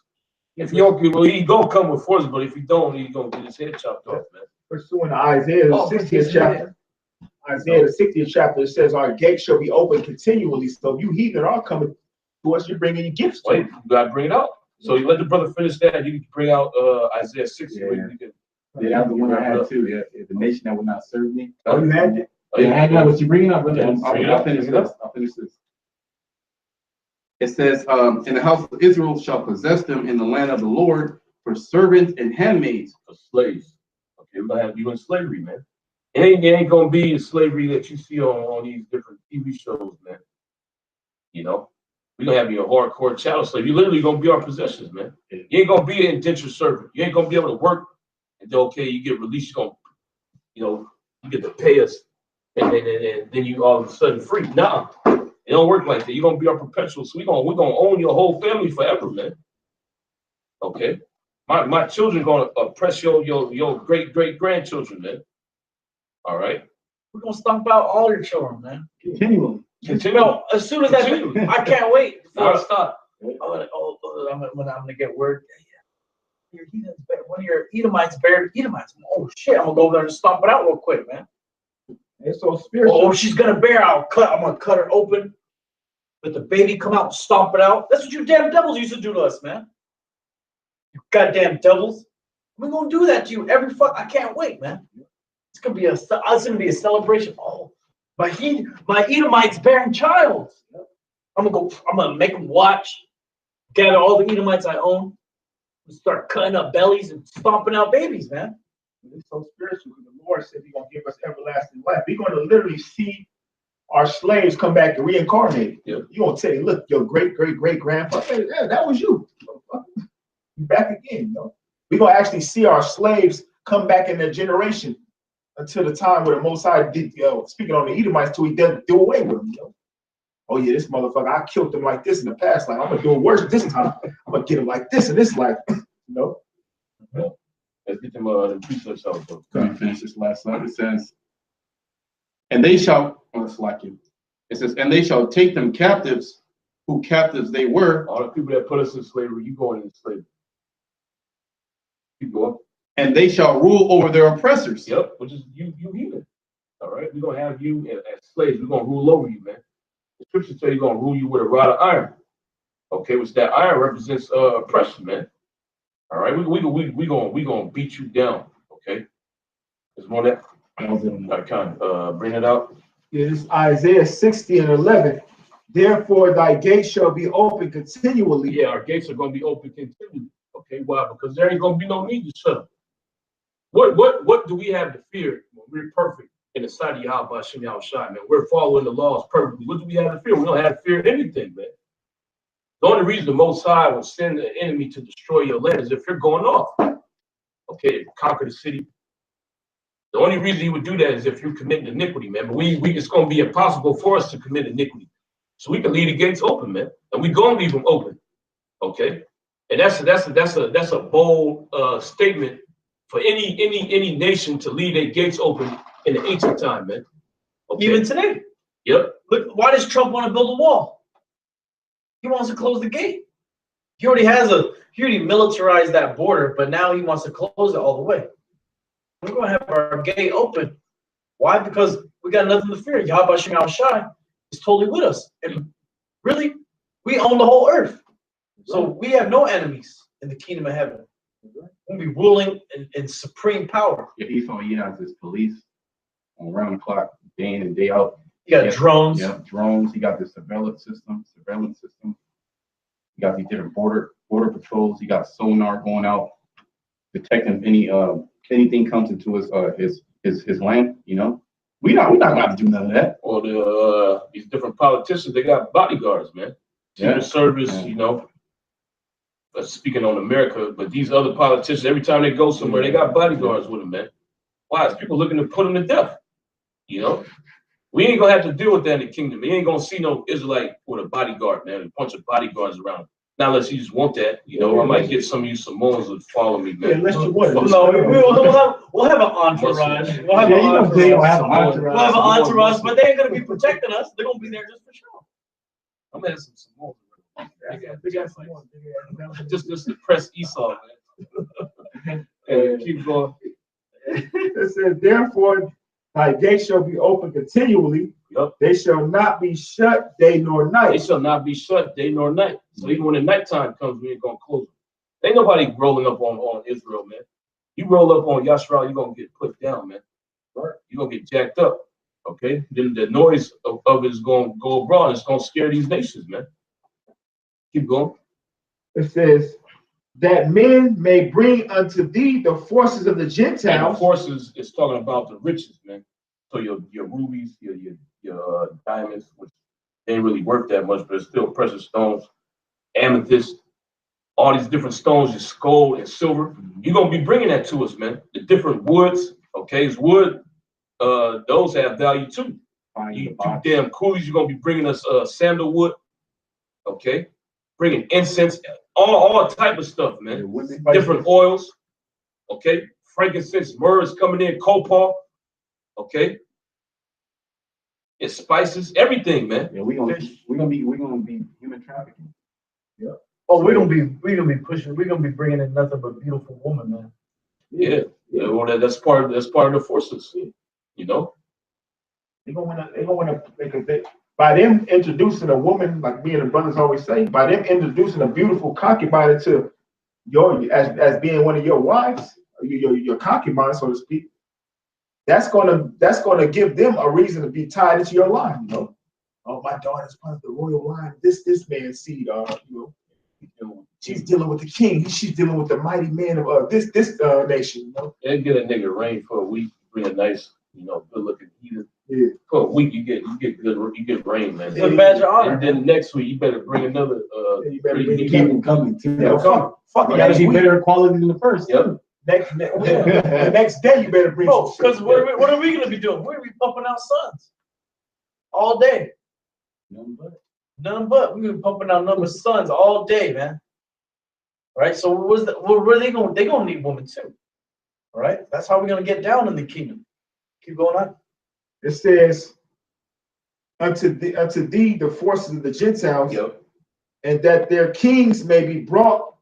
If you don't, well, he gonna come with forces, but if he don't, he's gonna get his head chopped off, man. Pursuing Isaiah, the 60th chapter. Isaiah, the 60th chapter, it says, our gates shall be open continually. So you heathen are coming to us, you're bringing your gifts to. Wait, you gotta bring it out. So you let the brother finish that, you can bring out Isaiah 60. Yeah. You can, Yeah, that was the one I had too. Yeah, the nation that would not serve me. Oh, you had it? Yeah, I had that. What you bringing up, brother? Yeah, I'll finish this. I'll finish this. It says, "In the house of Israel shall possess them in the land of the Lord for servants and handmaids." for slaves. Okay, we're gonna have you in slavery, man. It ain't gonna be the slavery that you see on these different TV shows, man. You know, we're gonna have you a hardcore chattel slave. You literally gonna be our possessions, man. You ain't gonna be an indentured servant. You ain't gonna be able to work and then, okay, you get released, you're gonna, you get to pay us, and then you all of a sudden free. Nah, it don't work like that. You're gonna be our perpetual. So we're gonna own your whole family forever, man. Okay. My children gonna oppress your great grandchildren, man. All right. We're gonna stomp out all your children, man. Continually. No, as soon as I can't wait. Stop. I'm gonna get word. Your heathens, one of your Edomites buried Edomites. Oh shit! I'm gonna go over there and stomp it out real quick, man. It's so spiritual. Oh, she's gonna bear. I'm gonna cut her open. Let the baby come out and stomp it out. That's what you damn devils used to do to us, man. You goddamn devils. We're gonna do that to you every fuck. I can't wait, man. It's gonna be a celebration. Oh, my Edomites bearing child. I'm gonna make them watch. Gather all the Edomites I own. And start cutting up bellies and stomping out babies, man. It's so spiritual because the Lord said He's gonna give us everlasting life. We're gonna literally see our slaves come back and reincarnate. Yeah. You're gonna say, look, your great grandfather, hey, yeah, that was you. You back again, We're gonna actually see our slaves come back in their generation until the time where the Most High did, speaking on the Edomites, till He doesn't do away with them. Oh yeah, this motherfucker, I killed him like this in the past. Like I'm gonna do it worse this time. I'm gonna get him like this in this life. Yeah. Let's get them precepts out. Let me finish this last slide. It says, "And they shall," it's like it. It says, "And they shall take them captives, who captives they were." All the people that put us in slavery, you going into slavery. Keep going. "And they shall rule over their oppressors." Yep, which is you heathen. All right, we're gonna have you as slaves. We're gonna rule over you, man. The scripture tell you gonna rule you with a rod of iron. Okay, which that iron represents oppression, man. All right, we gonna beat you down. Okay, there's more of that. I kind of bring it out. Yeah, this is Isaiah 60 and 11. Therefore, thy gates shall be open continually. Yeah, our gates are gonna be open continually. Okay, why? Because there ain't gonna be no need to shut them. What do we have to fear when we're perfect in the sight of Yahweh Shem Yahushua, man? We're following the laws perfectly. What do we have to fear? We don't have to fear anything, man. The only reason the Most High will send an enemy to destroy your land is if you're going off. Okay, conquer the city. The only reason he would do that is if you're committing iniquity, man. But it's going to be impossible for us to commit iniquity. So we can leave the gates open, man, and we're going to leave them open. Okay, and that's a bold statement for any nation to leave their gates open in the ancient time, man. Okay? Even today. Yep. Look, why does Trump want to build a wall? He wants to close the gate. He already militarized that border, but now he wants to close it all the way. We're gonna have our gate open. Why? Because we got nothing to fear. Yahweh Shem Shai is totally with us. And really, we own the whole earth. So we have no enemies in the kingdom of heaven. We'll be ruling in supreme power. If Esau, he has his police on round the clock, day in and day out. You got drones. Yeah, drones. He got the surveillance system. He got these different border patrols. He got sonar going out, detecting anything comes into his land. You know, we're not going to do none of that. Or these different politicians, they got bodyguards, man. Secret Service, you know. Speaking on America, but these other politicians, every time they go somewhere, they got bodyguards with them, man. Why? It's people looking to put them to death. You know, we ain't gonna have to deal with that in the kingdom. You ain't gonna see no Israelite with a bodyguard, man, a bunch of bodyguards around. Not unless you just want that, you know. I might get some of you Samoans that follow me, man. Yeah, unless you want. No, we'll have an entourage. We'll have an entourage, but they ain't gonna be protecting us. They're gonna be there just for show. I'm gonna have some Samoans. Just to press Esau, man. And keep going. It says, therefore, thy gates shall be open continually. Yep. They shall not be shut day nor night. They shall not be shut day nor night. So even when the nighttime comes, we ain't gonna close them. Ain't nobody rolling up on Israel, man. You roll up on Yashra, you're gonna get put down, man. Right? You're gonna get jacked up. Okay? Then the noise of it is gonna go abroad. It's gonna scare these nations, man. Keep going. It says that men may bring unto thee the forces of the Gentiles. And the forces is talking about the riches, man. So your rubies, your diamonds, which ain't really worth that much, but it's still precious stones, amethyst, all these different stones, your gold and silver. You're gonna be bringing that to us, man. The different woods, okay, it's wood. Those have value too. You damn coolies, you're gonna be bringing us sandalwood, okay, bringing incense, all type of stuff, man. Different oils, okay, frankincense, myrrh is coming in, copal, okay. It's spices, everything, man. Yeah, we're gonna be human trafficking. Yeah. Oh, we're gonna be pushing. We're gonna be bringing in nothing but beautiful women, man. Yeah. Well, that's part of the forces. You know. They're gonna by them introducing a woman, like me and the brothers always say, by them introducing a beautiful concubine to as being one of your wives, your concubine, so to speak. That's gonna give them a reason to be tied into your line, you know. Oh, my daughter's part of the royal line. This man's seed, you know. She's dealing with the king. She's dealing with the mighty man of this nation, you know. They get a nigga rain for a week, bring a nice, you know, good looking heathen. Yeah. For a week, you get rain, man. It's a badge of honor. And then next week, you better bring another. You better Keep them coming too. Yeah, fuck You gotta be better quality than the first. Yep. The next day you better bring some shit. Because what are we gonna be doing? We're gonna be pumping out suns all day. None but. We're gonna be pumping out number suns all day, man. Right? So what are they going? They're gonna need women too. All right? That's how we're gonna get down in the kingdom. Keep going on. It says, unto thee the forces of the Gentiles, Yep. and that their kings may be brought,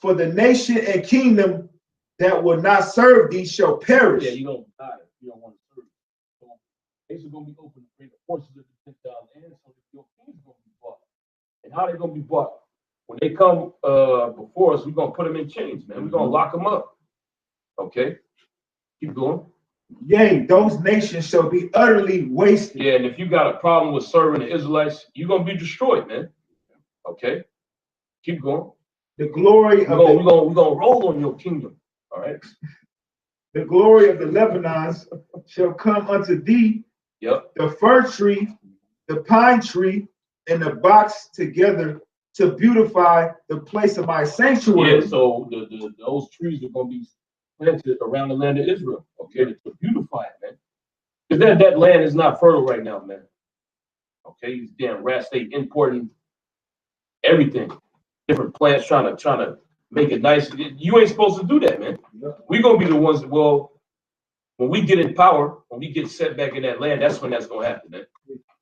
for the nation and kingdom that will not serve thee shall perish. Yeah, you don't die if you don't want to serve. So these are gonna be open to bring the forces of the Gentiles in, so that your kings gonna be bought. And how they gonna be bought? When they come before us, we're gonna put them in chains, man. We're gonna lock them up. Okay, keep going. Yea, those nations shall be utterly wasted. Yeah, and if you got a problem with serving the Israelites, you're gonna be destroyed, man. Okay, keep going. The glory We're gonna roll on your kingdom. All right. The glory of the Lebanons shall come unto thee. Yep. The fir tree, the pine tree, and the box together to beautify the place of my sanctuary. Yeah, so those trees are going to be planted around the land of Israel, okay, to beautify it, man. Because that land is not fertile right now, man. Okay, these damn rats, they importing everything, different plants, trying to make it nice. You ain't supposed to do that, man. We're gonna be the ones that, well, when we get in power, when we get set back in that land, that's when that's gonna happen, man.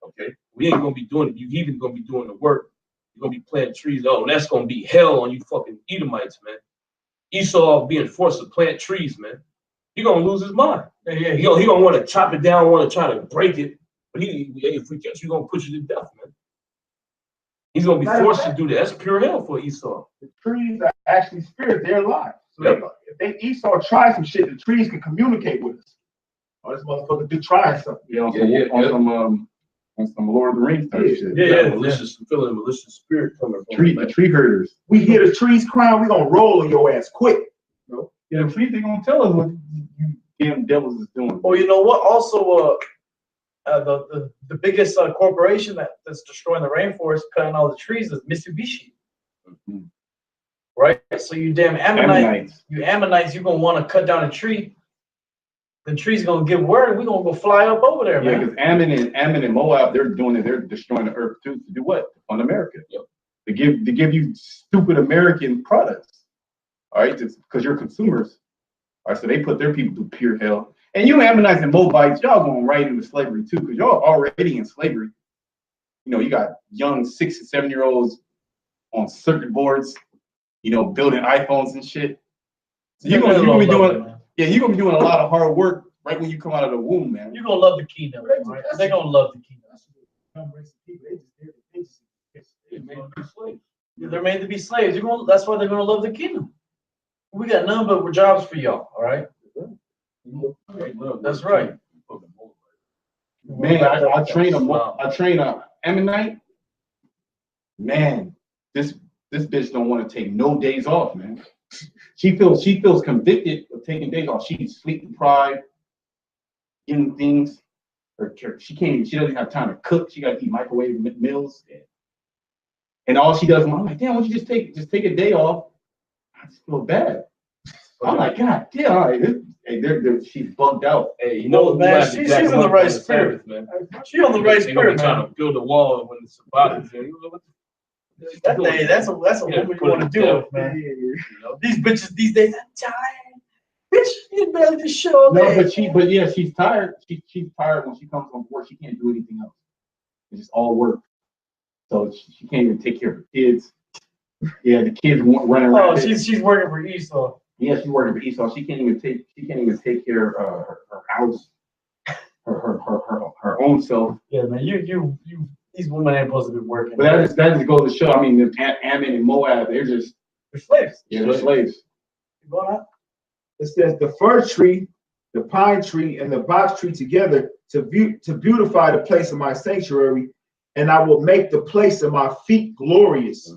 Okay, we ain't gonna be doing it. You even gonna be doing the work. You're gonna be planting trees. Oh, that's gonna be hell on you fucking Edomites, man. Esau being forced to plant trees, man. He gonna lose his mind. Yeah, he gonna want to chop it down, want to try to break it. But if we catch you, gonna put you to death, man. He's gonna be forced to do that. That's pure hell for Esau. The trees are actually spirits, they're alive. So if Esau tries some shit, the trees can communicate with us. Oh, this motherfucker did try something. On some Lord of the Rings type shit. Malicious, feeling a malicious spirit coming from the tree herders. We hear the trees crying, we gonna roll on your ass quick. Yeah, the trees, they gonna tell us what you damn devils is doing. Oh, you know what? Also, the biggest corporation that's destroying the rainforest, cutting all the trees, is Mitsubishi. Mm-hmm. Right? So you damn Ammonites, you're gonna want to cut down a tree. The tree's gonna give word. We're gonna go fly up over there, man. Because Ammon and Moab, they're doing it. They're destroying the earth too. To do what? To fund America. Yep. To give you stupid American products. All right, because you're consumers. All right, so they put their people through pure hell. And you Ammonites and Moabites, y'all going right into slavery too, because y'all already in slavery. You know, you got young 6 and 7 year olds on circuit boards, you know, building iPhones and shit. So you're gonna be doing. Yeah, you're gonna be doing a lot of hard work right when you come out of the womb, man. You're gonna love the kingdom, right? They're gonna love the kingdom. They're made to be slaves. That's why they're gonna love the kingdom. We got none but jobs for y'all, all right? That's right. Man, I train a Ammonite. Man, this bitch don't want to take no days off, man. She feels convicted of taking days off. She's sleep deprived, getting things. She doesn't have time to cook. She got to eat microwave meals. And all she does, I'm like, damn, why don't you just take a day off? I just feel bad. I'm like, God damn, all right, she's bugged out. Hey, you know, man, she's in the right spirit, man. She's on the right spirit, man. Trying to build a wall when it's about that day, that's a woman you want to deal with, man. You know, these bitches these days, I'm tired. Bitch, you barely just show up. No, but she's tired. She's tired when she comes from work. She can't do anything else. It's just all work. So she can't even take care of her kids. Yeah, the kids running around. Oh, she's working for Esau. Yeah, she's working for Esau. She can't even take care of her house, her own self. Yeah, man, you these women ain't supposed to be working. But that just goes to show. I mean, Ammon and Moab, they're slaves. Yeah, they're slaves. It says the fir tree, the pine tree, and the box tree together to beautify the place of my sanctuary, and I will make the place of my feet glorious.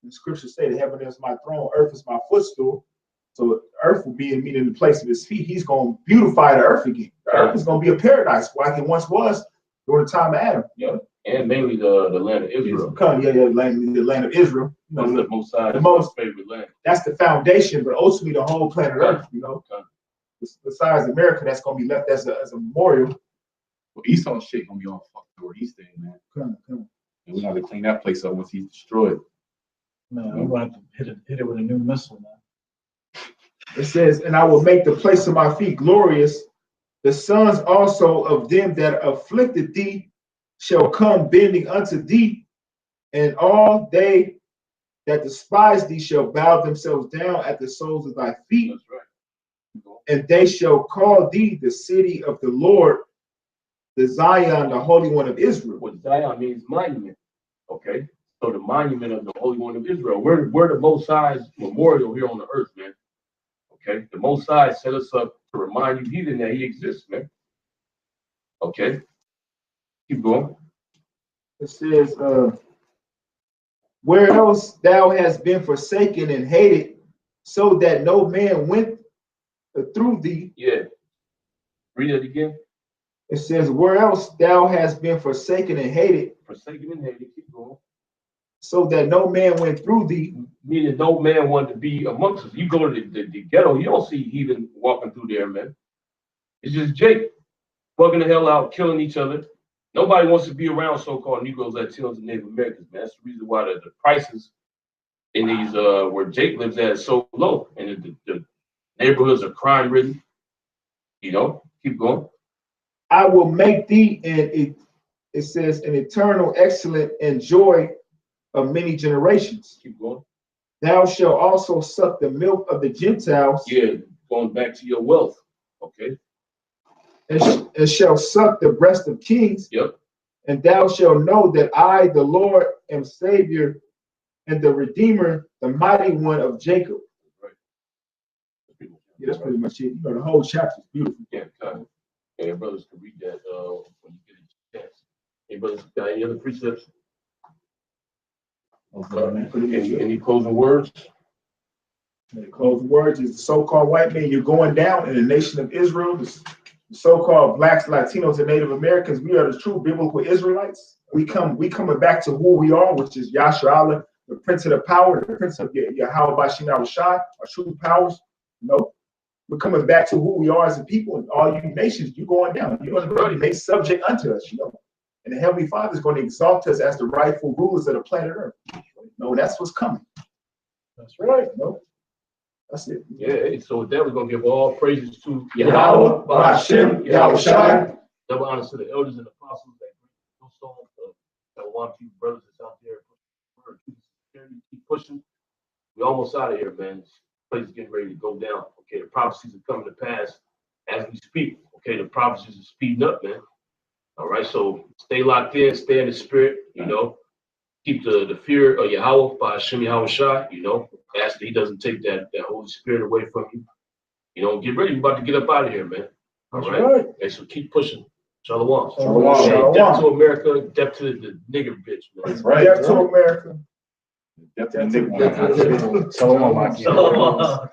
The scriptures say, the heaven is my throne, earth is my footstool. So earth will be meaning the place of his feet. He's going to beautify the earth again. The earth is going to be a paradise like it once was during the time of Adam. Yeah, and mainly the land of Israel. The land of Israel. That's the most favorite land. That's the foundation, but ultimately the whole planet Earth, you know. Besides America, that's going to be left as a memorial. Well, Esau's shit going to be all fucked where he's staying, man. Come. And we have to clean that place up once he's destroyed. Man, we're going to have to hit it with a new missile, man. It says, and I will make the place of my feet glorious. The sons also of them that afflicted thee shall come bending unto thee, and all they that despise thee shall bow themselves down at the soles of thy feet. That's right. And they shall call thee the city of the Lord, the Zion, the Holy One of Israel. What Zion means monument. Okay. So the monument of the Holy One of Israel. We're the Most High's memorial here on the earth, man. Okay. The Most High set us up to remind you heathen that he exists, man. Okay. Keep going. It says, where else thou hast been forsaken and hated, so that no man went through thee. Yeah. Read it again. It says, where else thou hast been forsaken and hated. Forsaken and hated. Keep going. so that no man went through thee. Meaning no man wanted to be amongst us. You go to the ghetto, you don't see heathen walking through there, man. It's just Jake bugging the hell out, killing each other. Nobody wants to be around so-called Negroes, Latinos, and Native Americans, man. That's the reason why the prices in these where Jake lives at is so low, and the neighborhoods are crime-ridden. You know, keep going. I will make thee, and it says, an eternal, excellent, and joy of many generations. Keep going. Thou shalt also suck the milk of the Gentiles. Yeah, going back to your wealth. Okay. And shall suck the breast of kings. Yep. And thou shalt know that I, the Lord, am Savior and the Redeemer, the mighty one of Jacob. Right. Yeah, that's pretty much it. You know, the whole chapter is beautiful. Yeah, kind of. Yeah, brothers can read that when you get a chance. Hey, brothers, got any other precepts? Any closing words? The closing words is the so-called white man, you're going down in the nation of Israel. The so-called blacks, Latinos, and Native Americans, we are the true biblical Israelites. We coming back to who we are, which is Yahshua, the Prince of the Power, the Prince of Yahweh Bashim Yahushai, our true powers. You know, we're coming back to who we are as a people, and all you nations, you going down. You're going to be made subject unto us, you know. And the Heavenly Father is going to exalt us as the rightful rulers of the planet Earth. No, that's what's coming. That's right. No, that's it. Yeah, so with that, we're going to give all praises to Yahweh, Bashim, Yahushai. Double honors to the elders and apostles that want you brothers that's out there. Keep pushing. We're almost out of here, man. This place is getting ready to go down. Okay, the prophecies are coming to pass as we speak. Okay, the prophecies are speeding up, man. All right, so stay locked in, stay in the spirit, you know. Keep the fear of Yahweh by Hashem Yahushai, you know. Ask that he doesn't take that Holy Spirit away from you. You know, get ready. We're about to get up out of here, man. All right. Okay, so keep pushing. Shalom. Shalom. Death to America, death to the nigger bitch, man. That's right. Death to America. Death to the nigger. Shalom. Shalom.